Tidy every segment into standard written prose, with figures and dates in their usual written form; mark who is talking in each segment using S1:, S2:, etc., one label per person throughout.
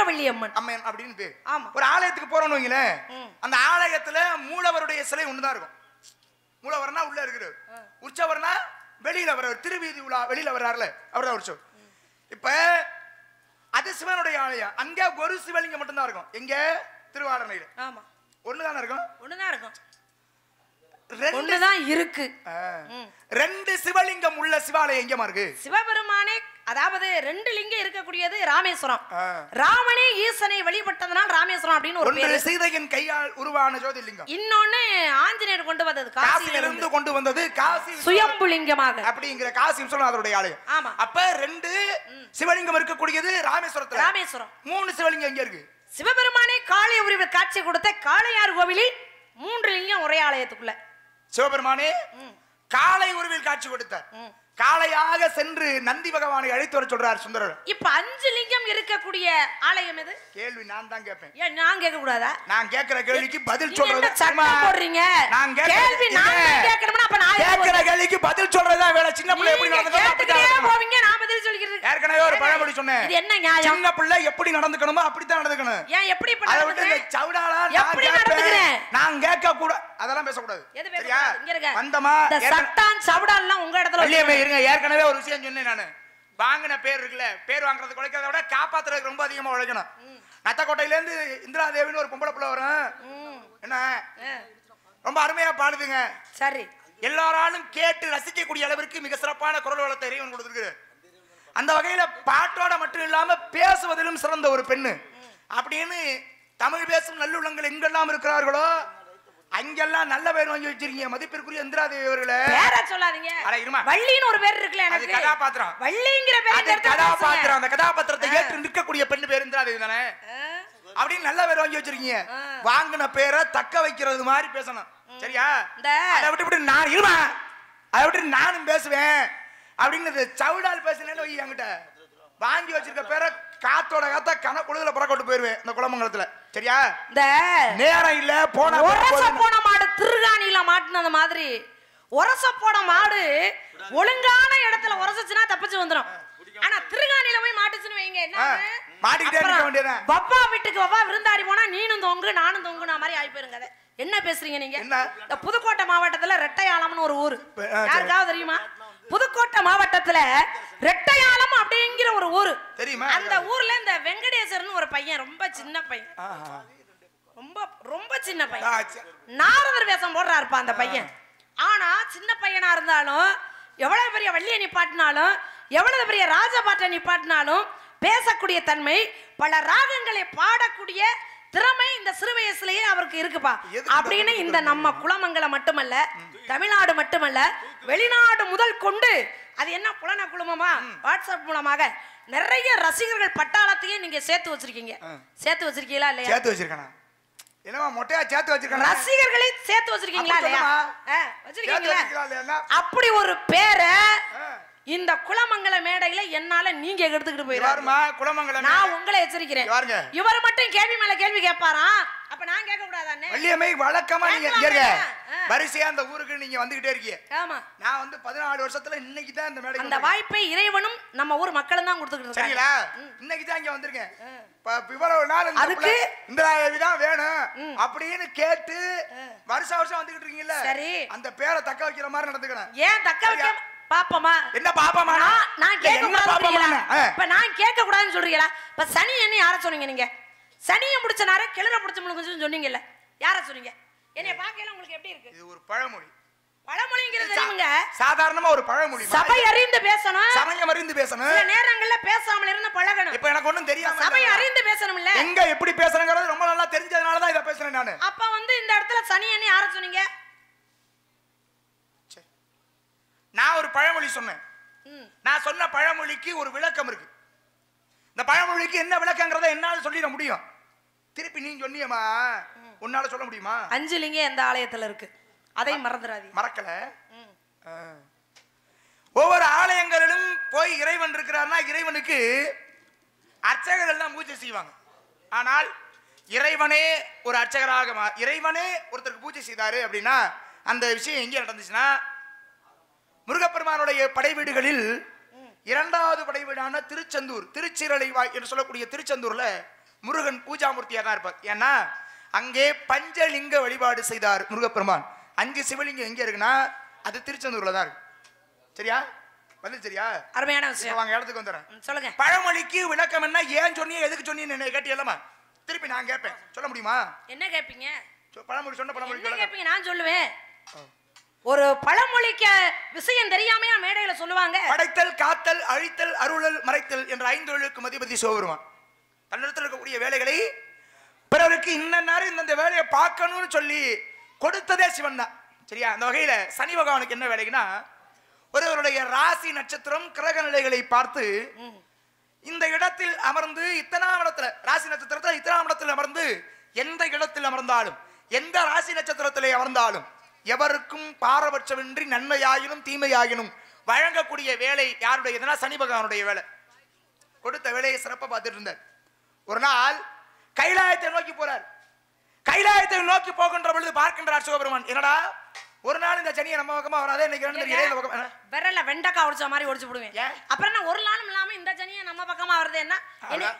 S1: வீரவள்ளியம்மன்
S2: அம்மன் அப்படின்னு பேர்.
S1: ஆமா.
S2: ஒரு ஆலயத்துக்கு போறோம்னு வைங்களேன், அந்த ஆலயத்துல மூலவருடைய சிலை ஒண்ணுதான் இருக்கும். மூலவர்னா உள்ள இருக்கிறார், உற்சவர்னா வெளியில வர்றார், திருவீதி உலா வெளியில வர்றாருல அவர்தான் உற்சவர். இப்ப அது சிவனுடைய ஆலயம், அங்க ஒரு சிவலிங்கம் மட்டும்தான் இருக்கும். எங்க திருவாரணையில
S1: ஆமா
S2: ஒண்ணுதானே இருக்கும்.
S1: ஒண்ணுதான் இருக்கும்,
S2: ஒண்ணுதான்
S1: இருக்கு.
S2: ரெண்டு சிவலிங்கம் உள்ள சிவாலயம் எங்கமா இருக்கு?
S1: சிவபெருமானே, அதாவது ரெண்டு லிங்கம் இருக்கக்கூடியது ராமேஸ்வரம். ராமனே ஈசனை வழிபட்டதனால் ராமேஸ்வரம் அப்படின்னு ஒரு பேரு.
S2: சீதையின் கையால் உருவான ஜோதிலிங்கம்.
S1: இன்னொன்னு ஆஞ்சநேயர் கொண்டு வந்தது,
S2: காசியிலிருந்து கொண்டு வந்தது, காசி
S1: சுயம்புலிங்கமாக
S2: அப்படிங்கிற காசி விஸ்வநாதருடைய ஆலயம்.
S1: ஆமா.
S2: அப்ப ரெண்டு சிவலிங்கம் இருக்கக்கூடியது ராமேஸ்வரத்துல.
S1: ராமேஸ்வரம்.
S2: மூணு சிவலிங்கம் எங்க இருக்கு?
S1: சிவபெருமானே காளை உருவில் காட்சி கொடுத்த காளையார் கோவிலில் 3 லிங்கம் ஒரே ஆலயத்துக்குள்ள.
S2: சிவபெருமானே காளை உருவில் காட்சி கொடுத்தார். காளையாக சென்று நந்தி பகவானை அழைத்து வர சொல்றார் சுந்தரர்.
S1: இப்ப 5 லிங்கம் இருக்கக்கூடிய ஆலயம் எது?
S2: கேள்வி நான் தான் கேட்பேன்.
S1: ஏன் நான் கேட்க கூடாதா?
S2: நான் கேட்கிற கேள்விக்கு பதில் சொல்றது
S1: சட்டம் போடுறீங்க.
S2: நான்
S1: கேள்வி நான் கேட்கணும்னா அப்ப நான்
S2: கேட்கிற கேள்விக்கு பதில் சொல்றதா வேலை. சின்ன பிள்ளை எப்படி நடந்துக்கணும்
S1: அப்படி போவீங்க, நான் பதில் சொல்லிக்கிறது.
S2: ஏற்கனவே ஒரு பழமொழி சொன்னேன்.
S1: இது என்ன நியாயம்?
S2: சின்ன பிள்ளை எப்படி நடந்துக்கணுமோ அப்படி தான் நடந்துக்கணும்.
S1: ஏன் எப்படி இப்ப
S2: அத விட்டு இந்த சவுடாலா
S1: எப்படி நடந்துக்கிறேன்
S2: நான் கேட்க கூட அதெல்லாம் பேச கூடாது. சரியா?
S1: இங்க இருங்க.
S2: வந்தமா
S1: இந்த சட்டான் சவுடால்லாம் உங்க இடத்துல
S2: வெளியவே இருங்க. ஏற்கனவே ஒரு விஷயம் சொன்னேன் நானு. வாங்கின பேர் இருக்குல்ல, பேர் வாங்குறது குறைக்கிறத விட காப்பாத்துறதுக்கு ரொம்ப அதிகமா உழைக்கணும். நத்தக்கோட்டையில இருந்து இந்திரா தேவின்னு ஒரு பொம்பளை பிள்ளை வரும். என்ன ரொம்ப அருமையா பாடுதுங்க.
S1: சரி.
S2: எல்லாராலும் கேட்டு ரசிக்கக்கூடிய அளவிற்கு மிக சிறப்பான குரல் வளத்தை இறைவன் கொடுத்திருக்கிறார். அந்த வகையில பாட்டோட மட்டும் இல்லாம பேசுவதிலும் சிறந்த ஒரு பெண்ணு அப்படின்னு தமிழ் பேசும் நல்லுள்ளங்கள் எங்கெல்லாம் இருக்கிறார்களோ அங்கெல்லாம் நல்ல பேர் வாங்கி வச்சிருக்கீங்க. மதிப்பிற்குரிய இந்திரா தேவி அவர்களே,
S1: பேரை சொல்லாதீங்க.
S2: அட இருமா,
S1: வள்ளின்னு ஒரு பேர் இருக்குல, எனக்கு
S2: அது கதாபாத்திரம்.
S1: வள்ளிங்கிற பேர்
S2: அது கதாபாத்திரம். அந்த கதாபாத்திரத்தை ஏற்று நிற்கக்கூடிய பெண்ணு பேர் இந்திரா தேவி தானே. அப்படின்னு நல்ல பேர் வாங்கி வச்சிருக்கீங்க. வாங்கின பேரை தக்க வைக்கிறது மாதிரி பேசணும். சரியா? அதை விட்டு நான் இருமா, அதை விட்டு நானும் பேசுவேன் அப்படின்னு சவுடால் பேசினேன்னு வை. என்கிட்ட வாங்கி வச்சிருக்க பேரை காத்தோட காத்தா கணக்குழுதுல புறக்கொண்டு போயிருவேன் இந்த குளமங்கலத்துல. சரியா?
S1: இந்த
S2: நேரம் இல்ல போன
S1: மாடு திருகாணியில மாட்டினது மாதிரி உரச போன மாடு ஒழுங்கான இடத்துல உரசச்சுன்னா தப்பிச்சு வந்துடும். ஆனா திருகாணியில போய் மாட்டுச்சுன்னு வைங்க, என்ன
S2: மாட்டிக்கிட்டே இருக்க வேண்டியது.
S1: வப்பா வீட்டுக்கு வப்பா விருந்தாடி போனா நீனும் தொங்கு நானும் தொங்குன மாதிரி ஆயி போயிருங்க. அதை என்ன பேசுறீங்க நீங்க? இந்த புதுக்கோட்டை மாவட்டத்துல ரெட்டையாளம்னு ஒரு ஊரு, யாருக்காவது தெரியுமா? புதுக்கோட்டை மாவட்டத்துல ரெட்டையாளம் அப்படிங்கிற ஒரு ஊரு தெரியுமா? அந்த ஊர்ல இந்த வெங்கடேசர்னு ஒரு பையன், ரொம்ப சின்ன பையன், ரொம்ப ரொம்ப சின்ன பையன், நாரதர் வேஷம் போடுறாருப்பா அந்த பையன். ஆனா சின்ன பையனா இருந்தாலும், எவ்வளவு பெரிய வள்ளியை நிப்பாட்டினாலும், எவ்வளவு பெரிய ராஜபாட்டை நிப்பாட்டினாலும் பேசக்கூடிய தன்மை, பல ராகங்களை பாடக்கூடிய திறமை இந்த சிறு வயசுலயே அவருக்கு இருக்குப்பா. அப்படின்னு இந்த நம்ம குளமங்கலம் மட்டுமல்ல, தமிழ்நாடு மட்டுமல்ல, வெளிநாடு முதல் கொண்டு அது என்ன புலன குழுமமா வாட்ஸ்அப் மூலமாக நிறைய ரசிகர்கள் பட்டாளத்தையே நீங்க சேர்த்து வச்சிருக்கீங்க. சேர்த்து வச்சிருக்கீங்களா இல்லையா?
S2: சேர்த்து வச்சிருக்கேன். என்னமா மொட்டையா சேர்த்து வச்சிருக்கேன்.
S1: ரசிகர்களை சேர்த்து வச்சிருக்கீங்களா இல்லையா? வச்சிருக்கீங்களா? அப்படி ஒரு பேரை இந்த குளமங்கல மேடையில என்னால நீங்க எடுத்துக்கிட்டு போயிடுவாருமா. நான் உங்களை எச்சரிக்கிறேன். இவர் மட்டும் கேள்வி மேல கேள்வி கேட்பாராம், அப்ப நான் கேட்க கூடாதானே? வள்ளியம்மை வழக்கமா நீங்க வரிசையா அந்த ஊருக்கு நீங்க வந்துகிட்டே இருக்கீங்க. ஆமா, நான் வந்து 14 வருஷத்துல இன்னைக்கு தான் இந்த மேடைக்கு அந்த வாய்ப்பை இறைவனும் நம்ம ஊர் மக்களும் தான் கொடுத்துக்கிட்டு இருக்காங்க. சரிங்களா? இன்னைக்கு தான் இங்க வந்திருக்கேன். இவ்வளவு நாள் அதுக்கு இந்திரா தேவி தான் வேணும் அப்படின்னு கேட்டு வருஷம் வருஷம் வந்துகிட்டு இருக்கீங்கல்ல. சரி, அந்த பேரை தக்க வைக்கிற மாதிரி நடந்துக்கணும். ஏன் தக்க வைக்க பாப்பமா? என்ன பாப்பமா? நான் கேட்க கூடாதுன்றீங்களா? இப்ப நான் கேட்க கூடாதுன்னு சொல்றீங்களா? இப்ப சனி என்ன யார சொன்னீங்க நீங்க? சனியை முடிச்ச நேரம் கிளற முடிச்ச முழுங்குன்னு சொன்னீங்கல்ல, யார சொன்னீங்க? என்னைய பார்க்கல உங்களுக்கு எப்படி இருக்கு? இது ஒரு பழமொழி. பழமொழிங்கிறது தெரியுங்க, சாதாரணமா ஒரு பழமொழி. சபை அறிந்து பேசணும், சமயம் அறிந்து பேசணும், சில நேரங்கள்ல பேசாமல இருந்து பழகணும். இப்ப எனக்கு ஒண்ணும் தெரியாம சபை அறிந்து பேசணும் இல்ல, எங்க எப்படி பேசணும்ங்கறது ரொம்ப நல்லா தெரிஞ்சதனால தான் இத பேசுறேன் நானு. அப்ப வந்து இந்த இடத்துல சனி என்ன யார சொன்னீங்க? நான் ஒரு பழமொழி சொன்னேன். நான் சொன்ன பழமொழிக்கு ஒரு விளக்கம் இருக்கு. இந்த பழமொழிக்கு என்ன விளக்கங்கிறத என்னால சொல்லிட முடியும். திருப்பி நீ சொன்னியமா, உன்னால சொல்ல முடியுமா? 5 லிங்கம் எந்த ஆலயத்துல இருக்கு, அதை மறந்துடாதீங்க. மறக்கல. ஒவ்வொரு ஆலயங்களிலும் போய் இறைவன் இருக்கிறார்னா இறைவனுக்கு அர்ச்சகர்கள் தான் பூஜை செய்வாங்க. ஆனால் இறைவனே ஒரு அர்ச்சகராக, இறைவனே ஒருத்தருக்கு பூஜை செய்தாரு அப்படின்னா அந்த விஷயம் எங்கே நடந்துச்சுன்னா, முருகப்பெருமானுடைய படை வீடுகளில் 2வது படை வீடான திருச்செந்தூர், திருச்சிரலை என்று சொல்லக்கூடிய திருச்செந்தூர்ல
S2: முருகன் பூஜாமூர்த்தியா தான் இருப்பார். ஏன்னா அங்கே பஞ்சலிங்க வழிபாடு செய்தார் முருகப்பெருமான். 5 சிவலிங்கம் எங்க இருக்குன்னா அது திருச்செந்தூர்ல தான் இருக்கு. சரியா? வந்து சரியா?
S1: அருமையான விஷயம்.
S2: வாங்க இடத்துக்கு வந்துறேன்.
S1: சொல்லுங்க.
S2: பழமொழிக்கு விளக்கம் என்ன, ஏன் சொன்னீங்க, எதுக்கு சொன்னீங்க என்ன கேட்டியல்லமா? திருப்பி நான் கேட்பேன், சொல்ல முடியுமா?
S1: என்ன கேட்பீங்க?
S2: பழமொழி சொன்ன பழமொழி
S1: என்ன கேட்பீங்க? நான் சொல்லுவேன். ஒரு பழமொழிக்கு விஷயம் தெரியாமையா மேடையில சொல்லுவாங்க? படைத்தல், காத்தல், அழித்தல், அருளல், மறைத்தல் என்ற 5 தொழிலுக்கு அதிபதி சிவபெருமான். தன்னிடத்தில் இருக்கக்கூடிய வேலைகளை பிறருக்கு இன்னொரு இந்த வேலையை பார்க்கணும்னு சொல்லி கொடுத்ததே சிவன் தான். சரியா? அந்த வகையில சனி பகவானுக்கு என்ன வேலைக்குன்னா, ஒருவருடைய ராசி நட்சத்திரம் கிரக நிலைகளை பார்த்து இந்த இடத்தில் அமர்ந்து இத்தனாம் இடத்துல ராசி நட்சத்திரத்தில் இத்தனாம் இடத்தில் அமர்ந்து எந்த இடத்தில் அமர்ந்தாலும் எந்த ராசி நட்சத்திரத்திலே அமர்ந்தாலும் எவருக்கும் பாரபட்சமின்றி நன்மையாயினும் தீமையாயினும் வழங்கக்கூடிய வேலை யாருடையதுன்னா சனி பகவானுடைய வேலை. கொடுத்த வேலையை சிறப்பாக பார்த்துட்டு இருந்தார். ஒரு நாள் கைலாயத்தை நோக்கி போறார். கைலாயத்தை நோக்கி போகின்ற பொழுது பார்க்கின்றார் சிவபெருமான். என்னடா ஒரு நாள் இந்த சனியை நம்ம பக்கமா வராதே, இன்னைக்கு விரல வெண்டக்காய் ஒடிச்ச மாதிரி ஒடிச்சு போடுவேன். அப்புறம் என்ன ஒரு நாளும் இல்லாம இந்த சனியை நம்ம பக்கமா வருது என்ன?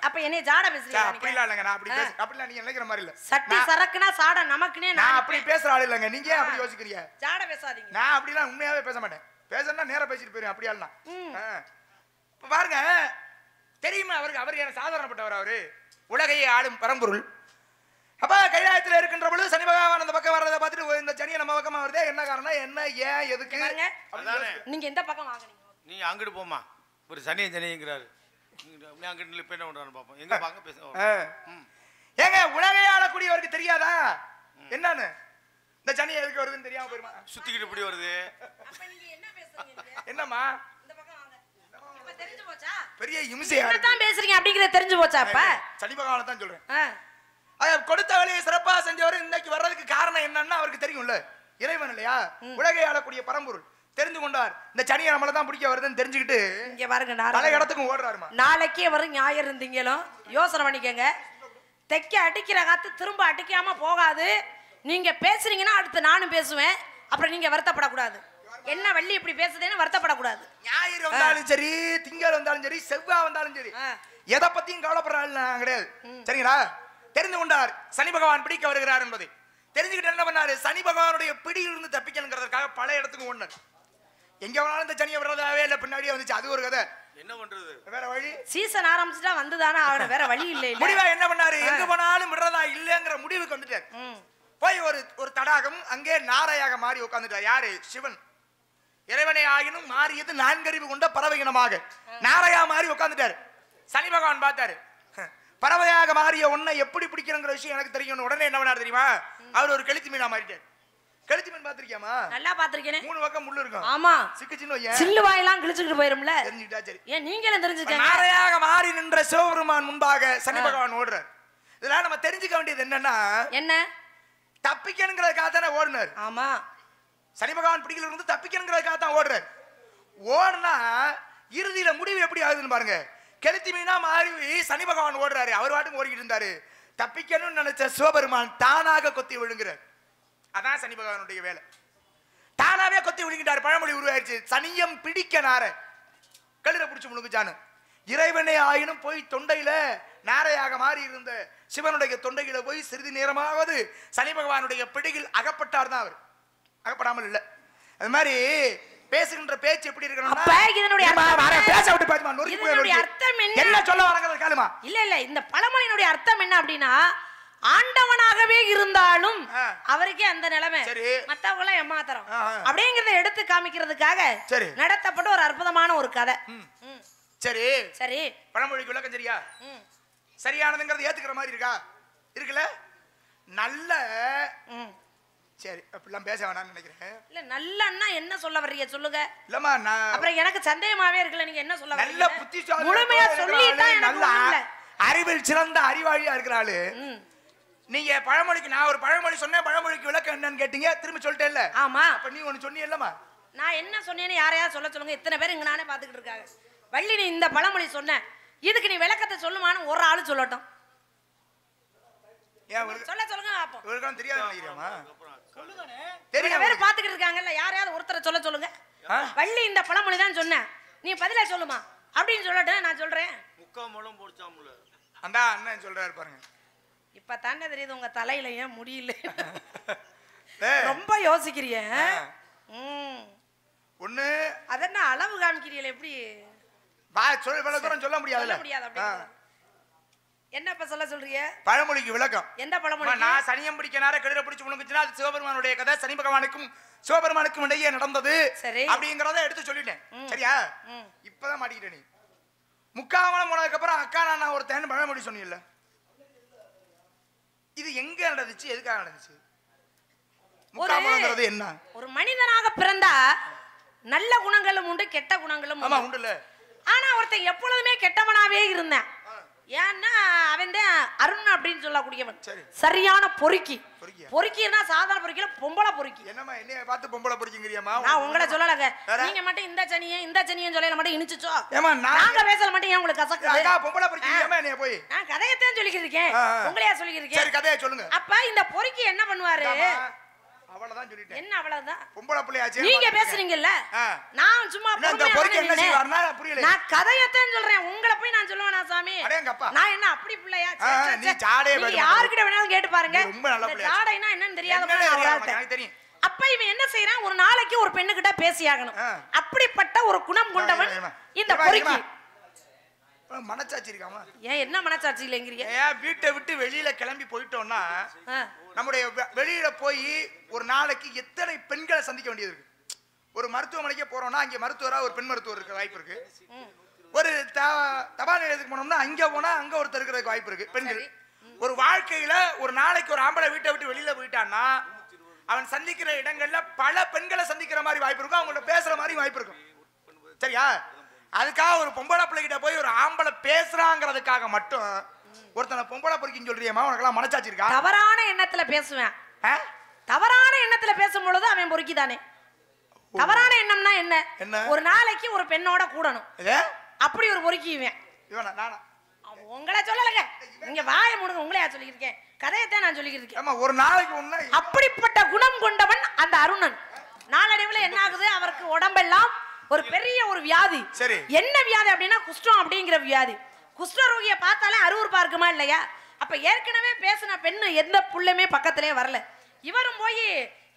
S1: அப்ப என்னைய ஜாட பேசுறீங்க?
S2: அப்படிலாம் இல்லங்க, நான் அப்படி அப்படிலாம் நீங்க நினைக்கிற மாதிரி இல்ல.
S1: சட்டி சரக்குனா சாட நமக்குனே
S2: நான் அப்படி பேசுற ஆளு இல்லங்க. நீங்க அப்படி யோசிக்கிறீங்க?
S1: ஜாட பேசாதீங்க.
S2: நான் அப்படிலாம் உண்மையாவே பேச மாட்டேன். பேசணும்னா நேரா பேசிட்டு போயிரும். அப்படி ஆளுனா பாருங்க, தெரியுமா அவருக்கு? அவர் என்ன சாதாரணப்பட்டவர்? அவரு உலகையே ஆளும் பரம்பொருள். அப்ப கைலாயத்தில் இருக்கின்ற பொழுது சனி பகவான் அந்த பக்கம் வர்றதை பார்த்துட்டு இந்த சனியை நம்ம பக்கமா வருதே, என்ன காரணம், என்ன, ஏன், எதுக்கு?
S1: நீங்க எந்த பக்கம் வாங்குறீங்க?
S3: நீங்க அங்கிட்டு போமா, ஒரு சனிங்கிறாரு. அங்கிட்டு இப்ப என்ன பண்றான்னு பாப்போம். எங்க பாங்க பேசுங்க.
S2: ஏங்க உலகையே ஆளக்கூடியவருக்கு தெரியாதா என்னன்னு? இந்த சனி எதுக்கு வருதுன்னு தெரியாம போயிருமா?
S3: சுத்திக்கிட்டு இப்படி வருது.
S2: என்னம்மா
S1: தெரிஞ்சு போச்சா?
S2: பெரிய இம்சையா
S1: தான் பேசுறீங்க அப்படிங்கறது தெரிஞ்சு போச்சா? அப்ப
S2: சனி பகவானை தான் சொல்றேன். கொடுத்த வேலையை சிறப்பா செஞ்சவர் இன்னைக்கு வர்றதுக்கு காரணம் என்னன்னா அவருக்கு தெரியும்ல, இறைவன் இல்லையா, உலகை ஆளக்கூடிய பரம்பொருள். தெரிந்து கொண்டார் இந்த சனியை நம்மள தான் பிடிக்க வருதுன்னு தெரிஞ்சுக்கிட்டு
S1: இங்க பாருங்க,
S2: பல இடத்துக்கும் ஓடுறாருமா.
S1: நாளைக்கே வரும் ஞாயிறு இருந்தீங்களும் யோசனை பண்ணிக்கங்க. தைக்க அடிக்கிற காத்து திரும்ப அடிக்காம போகாது. நீங்க பேசுறீங்கன்னா அடுத்து நானும் பேசுவேன். அப்புறம் நீங்க வருத்தப்படக்கூடாது. என்ன வள்ளி இப்படி பேசுதேன்னு வருத்தப்படக்கூடாது.
S2: ஞாயிறு வந்தாலும் சரி, திங்கள் வந்தாலும் சரி, செவ்வாய் வந்தாலும் சரி, எதை பத்தியும் கவலைப்படுற ஆள் நான் கிடையாது. சரிங்களா? தெரிந்து கொண்டார் சனி பகவான் பிடிக்க வருகிறார் என்பதை தெரிஞ்சுக்கிட்டு என்ன பண்ணாரு, சனி பகவானுடைய பிடியிலிருந்து தப்பிக்கணுங்கிறதுக்காக பல இடத்துக்கு ஓடினார். எங்க வேணாலும் இந்த சனியை விடுறதாவே இல்ல, பின்னாடியே வந்துச்சு. அது ஒரு கதை.
S3: என்ன பண்றது,
S2: வேற வழி?
S1: சீசன் ஆரம்பிச்சுட்டா வந்துதானே அவன, வேற வழி இல்ல.
S2: முடிவா என்ன பண்ணாரு, எங்க போனாலும் விடுறதா இல்லங்கிற முடிவுக்கு வந்துட்டார். போய் ஒரு தடாகம் அங்கே நாரையாக மாறி உட்கார்ந்துட்டார். யாரு? சிவன். இறைவனை ஆகினும் மாறியது 4 அறிவு கொண்ட பறவையினமாக நாரையா மாறி உட்கார்ந்துட்டாரு. சனி பகவான் பார்த்தாரு, பறவையாக மாறிய ஒன்னை எப்படி பிடிக்கிறங்கிற விஷயம் எனக்கு தெரியும். உடனே என்ன பண்ணாரு தெரியுமா, அவர் ஒரு கெளுத்தி மீனா மாறிட்டார். கெளுத்தி மீன் பாத்திருக்கியாமா? நல்லா பாத்திருக்கேன். 3 பக்கம் முள்ளு இருக்கும். ஆமா, சிக்குச்சின்னு வைய சில்லு வாயெல்லாம் கிழிச்சிட்டு போயிரும்ல. தெரிஞ்சிட்டா சரி. ஏன் நீங்களும் தெரிஞ்சுக்கங்க. நாரையாக மாறி நின்ற சிவபெருமான் முன்பாக சனி பகவான் ஓடுறார். இதெல்லாம் நம்ம தெரிஞ்சுக்க வேண்டியது என்னன்னா, என்ன தப்பிக்கணுங்கிறதுக்காக தானே ஓடுனார். ஆமா, சனி பகவான் பிடிக்கல இருந்து தப்பிக்கணுங்கிறதுக்காக தான் ஓடுறார். ஓடுனா இறுதியில முடிவு எப்படி ஆகுதுன்னு பாருங்க. கெளுத்தி மீனா மாறி சனி பகவான் ஓடுறாரு. அவர் வாட்டுக்கு ஓடிக்கிட்டு இருந்தாரு. தப்பிக்கணும்னு நினைச்ச சிவபெருமான் தானாக கொத்தி விழுங்குறார். அதான் சனி பகவானுடைய வேலை. தானாவே கொத்தி விழுங்கிட்டாரு. பழமொழி உருவாயிருச்சு, சனியம் பிடிக்க நார கழுதை பிடிச்சு முழுங்குச்சானு. இறைவனே ஆயினும் போய் தொண்டையில நாரையாக மாறி இருந்த சிவனுடைய தொண்டையில போய் சிறிது நேரமாவது சனி பகவானுடைய பிடியில் அகப்பட்டார் தான். அவர் அகப்படாமல் இல்ல. அது மாதிரி பேசுகின்ற பேச்சு எப்படி இருக்கணும்னா, என்ன சொல்ல வராங்க காலுமா? இல்ல இல்ல, இந்த பழமொழியினுடைய அர்த்தம் என்ன அப்படின்னா, ஆண்டவனாகவே இருந்தாலும் அவருக்கே அந்த நிலைமை, மத்தவங்க எல்லாம் ஏமாத்தறோம் அப்படிங்கறத எடுத்து காமிக்கிறதுக்காக நடத்தப்பட்ட ஒரு அற்புதமான ஒரு கதை. சரி சரி, பழமொழிக்கு விளக்கம் சரியா? சரியானதுங்கிறது ஏத்துக்கிற மாதிரி இருக்கா? இருக்குல்ல? நல்ல சரி, அப்படிலாம் பேச வேணாம்னு நினைக்கிறேன். இல்ல நல்லன்னா என்ன சொல்ல வர்றீங்க சொல்லுங்க. இல்லம்மா, அப்புறம் எனக்கு சந்தேகமாவே இருக்குல்ல, நீங்க என்ன சொல்ல வர்றீங்க? நல்ல புத்திசாலி, முழுமையா சொல்லிட்டா நல்ல அறிவில் சிறந்த அறிவாளியா இருக்கறாளு. நீங்க பழமொழிக்கு, நான் ஒரு பழமொழி சொன்னேன், பழமொழிக்கு விளக்கம் என்னன்னு கேட்டீங்க, திரும்பி சொல்லிட்டேல்ல. ஆமா, அப்ப நீ ஒன்னு சொன்னீல்லம்மா. நான் என்ன சொன்னேன்னு யாரையா சொல்ல சொல்லுங்க. இத்தனை பேர் இங்க நானே பாத்துக்கிட்டு இருக்காங்க. வள்ளி, நீ இந்த பழமொழி சொன்ன, இதுக்கு நீ விளக்கத்தை சொல்லுமான்னு ஒரு ஆளு சொல்லட்டும். சொல்ல சொல்லுங்க பாப்போம். இவருக்கு தெரியாது நினைக்கிறேமா? சொல்லுங்கனே. தெரியும், பேர் பாத்துக்கிட்டு இருக்காங்கல்ல, யாரையாவது ஒருத்தரை சொல்ல சொல்லுங்க. வள்ளி, இந்த பழமொழி தான் சொன்ன, நீ பதிலா சொல்லுமா அப்படின்னு சொல்லட்டும். நான் சொல்றேன். முக்கா முழம் போடுச்சாம்ல. அந்த அண்ணன் சொல்றாரு பாருங்க.
S1: இப்ப தானே தெரியுது உங்க தலையில ஏன் முடியல. ரொம்ப யோசிக்கிறீங்க.
S2: ஒண்ணு
S1: அதென்ன அளவு காமிக்கிறீங்களே எப்படி?
S2: சொல்ல முடியாது.
S1: என்ன இப்ப சொல்ல சொல்றீங்க?
S2: பழமொழிக்கு விளக்கம்.
S1: என்ன பழமொழி?
S2: நான் சனியம் பிடிக்க நேர கெடுற பிடிச்சு முழுங்குச்சுனா அது சிவபெருமானுடைய கதை. சனி பகவானுக்கும் சிவபெருமானுக்கும் இடையே நடந்தது அப்படிங்கறத எடுத்து சொல்லிட்டேன். சரியா? இப்பதான் மாட்டிக்கிட்ட நீ. முக்காமலம் போனதுக்கு அப்புறம் அக்கா நான் ஒருத்தன் பழமொழி சொன்னீங்கல்ல, இது எங்க நடந்துச்சு, எதுக்காக நடந்துச்சு? முக்காமலம்ங்கிறது என்ன?
S1: ஒரு மனிதனாக பிறந்தா நல்ல குணங்களும் உண்டு, கெட்ட குணங்களும்
S2: உண்டு.
S1: ஆனா ஒருத்தன் எப்பொழுதுமே கெட்டவனாவே இருந்தான். ஏன்னா அவன் தான் அருண் அப்படின்னு சொல்லக்கூடியவன். சரியான பொறுக்கி. பொறுக்கினா சாதாரண பொறுக்கில பொம்பளை பொறுக்கி.
S2: என்னம்மா என்னைய பார்த்து பொம்பளை பொறுக்கிங்கறியாமா?
S1: நான் உங்களை சொல்லலங்க. நீங்க மட்டும் இந்த சனியன் சொல்லல மட்டும் இனிச்சுச்சோ. நாங்க பேசல மட்டும் ஏன் உங்களுக்கு கசக்குது?
S2: அக்கா பொம்பளை பொறுக்கிங்கமா என்னைய போய்.
S1: நான் கதையத்தான் சொல்லிக்கிட்டு இருக்கேன். உங்களையா சொல்லிக்கிட்டு இருக்கேன்.
S2: சரி கதையை சொல்லுங்க.
S1: அப்ப இந்த பொறுக்கி என்ன பண்ணுவாரு?
S2: அவ்வளவுதான் சொல்லிட்டேன்.
S1: என்ன அவ்வளவுதான்?
S2: பொம்பளை புள்ளையாச்சு.
S1: நீங்க பேசுறீங்கல்ல. நான் சும்மா
S2: பொறுக்கி என்ன செய்வார்னா புரியல.
S1: நான் கதையத்தான் சொல்றேன். உங்களை போய் நான் சொல்லுவேனா சாமி?
S2: அடேங்கப்பா.
S1: நான் என்ன அப்படி புள்ளையா?
S2: நீ ஜாடே
S1: நீங்க யார்கிட்ட வேணாலும் கேட்டு பாருங்க.
S2: ரொம்ப நல்ல புள்ளையா.
S1: ஜாடைனா என்னன்னு தெரியாத
S2: எனக்கு தெரியும்.
S1: அப்ப இவன் என்ன செய்யறான்? ஒரு நாளைக்கு ஒரு பெண்ணு கிட்ட பேசியாகணும். அப்படிப்பட்ட ஒரு குணம் கொண்டவன் இந்த பொறுக்கி.
S2: மனச்சாட்சி இருக்காமா?
S1: ஏன் என்ன மனச்சாட்சி இல்லைங்கறீங்க?
S2: ஏன் வீட்டை விட்டு வெளியில கிளம்பி போயிட்டோம்னா நம்முடைய வெளியில போய் ஒரு நாளைக்கு எத்தனை பெண்களை சந்திக்க வேண்டியது இருக்கு. ஒரு மருத்துவமனைக்கு போறோம்னா அங்க மருத்துவரா ஒரு பெண் மருத்துவர் இருக்க வாய்ப்பு இருக்கு. ஒரு தபால் நிலையத்துக்கு போனோம்னா அங்க போனா அங்க ஒருத்தர் இருக்கிறதுக்கு வாய்ப்பு இருக்கு பெண்கள். ஒரு வாழ்க்கையில ஒரு நாளைக்கு ஒரு ஆம்பளை வீட்டை விட்டு வெளியில போயிட்டான்னா அவன் சந்திக்கிற இடங்கள்ல பல பெண்களை சந்திக்கிற மாதிரி வாய்ப்பு இருக்கும். அவங்கள்ட்ட பேசுற மாதிரி வாய்ப்பு இருக்கும். சரியா? அதுக்காக ஒரு பொம்பளை பிள்ளைகிட்ட போய் ஒரு ஆம்பளை பேசுறாங்கிறதுக்காக மட்டும் ஒருத்தனை பொம்பளை பொறுக்கின்னு சொல்றியம்மா? உனக்கெல்லாம் மனச்சாட்சி இருக்கா?
S1: தவறான எண்ணத்துல பேசுவேன். தவறான எண்ணத்துல பேசும் பொழுது அவன் பொறுக்கி தானே. தவறான எண்ணம்னா என்ன? ஒரு நாளைக்கு ஒரு பெண்ணோட கூடணும். அப்படி ஒரு பொறுக்கிவேன். உங்களை சொல்லலங்க. நீங்க வாய மூடுங்க. உங்களையா சொல்லியிருக்கேன். கதையத்தான் நான் சொல்லிக்கிட்டு இருக்கேன்.
S2: ஒரு நாளைக்கு ஒண்ணு
S1: அப்படிப்பட்ட குணம் கொண்டவன் அந்த அருணன். நாளடைவில் என்ன ஆகுது? அவருக்கு உடம்பெல்லாம் ஒரு பெரிய ஒரு வியாதி. என்ன வியாதி அப்படின்னா குஷ்டம் அப்படிங்கிற வியாதி. குஷ்டரோகியை பார்த்தாலே அருவருப்பா இருக்குமா இல்லையா? அப்ப ஏற்கனவே பேசின பெண்ணு எந்த புள்ளையுமே பக்கத்திலே வரல. இவரும் போய்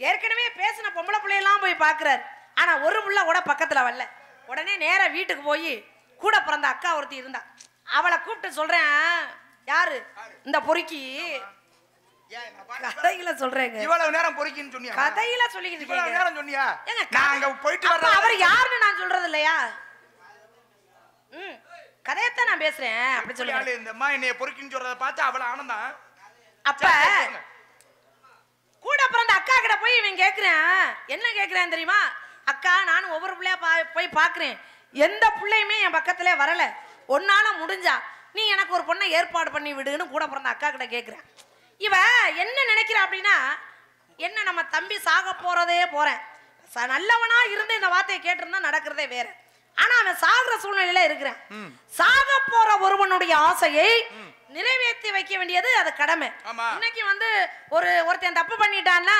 S1: ஏற்கனவே பேசின பொம்பளை பிள்ளையெல்லாம் போய் பாக்குறாரு. ஆனா ஒரு புள்ள கூட பக்கத்துல வரல. உடனே நேரா வீட்டுக்கு போய் கூட பிறந்த அக்கா ஒருத்தி இருந்தா, அவளை கூப்பிட்டு சொல்றேன். யாரு? இந்த பொறுக்கி. கதையில சொல்றேங்க.
S2: இவ்வளவு நேரம் பொறுக்கின்னு சொன்னியா?
S1: கதையில சொல்லிக்கிட்டு இருக்கீங்க.
S2: இவ்வளவு நேரம் சொன்னியா? நான் அங்க போயிட்டு வர
S1: அவர் யாருன்னு நான் சொல்றது இல்லையா? கதையத்தான் நான் பேசுறேன். அப்படி சொல்லுங்க.
S2: இந்த அம்மா என்னைய பொறுக்கின்னு சொல்றத பார்த்து அவள ஆனந்தம்.
S1: அப்ப கூட பிறந்த அக்கா கிட்ட போய் இவன் கேக்குறேன். என்ன கேக்குறேன் தெரியுமா? அக்கா நானும் ஒவ்வொரு பிள்ளையா போய் பாக்குறேன். எந்த பிள்ளையுமே என் பக்கத்திலே வரல. ஒன்னால முடிஞ்சா நீ எனக்கு ஒரு பொண்ணை ஏற்பாடு பண்ணி விடுன்னு கூட பிறந்த அக்கா கிட்ட கேக்குறேன். இவ என்ன நினைக்கிறா அப்படின்னா, என்ன நம்ம தம்பி சாக போறதே போறேன். நல்லவனா இருந்து இந்த வார்த்தையை கேட்டிருந்தா நடக்கிறதே வேற. ஆனா அவன் சாகுற சூழ்நிலையில இருக்கிறான். சாக போற ஒருவனுடைய ஆசையை நிறைவேற்றி வைக்க வேண்டியது அது கடமை. இன்னைக்கு வந்து ஒருத்தன் தப்பு பண்ணிட்டான்னா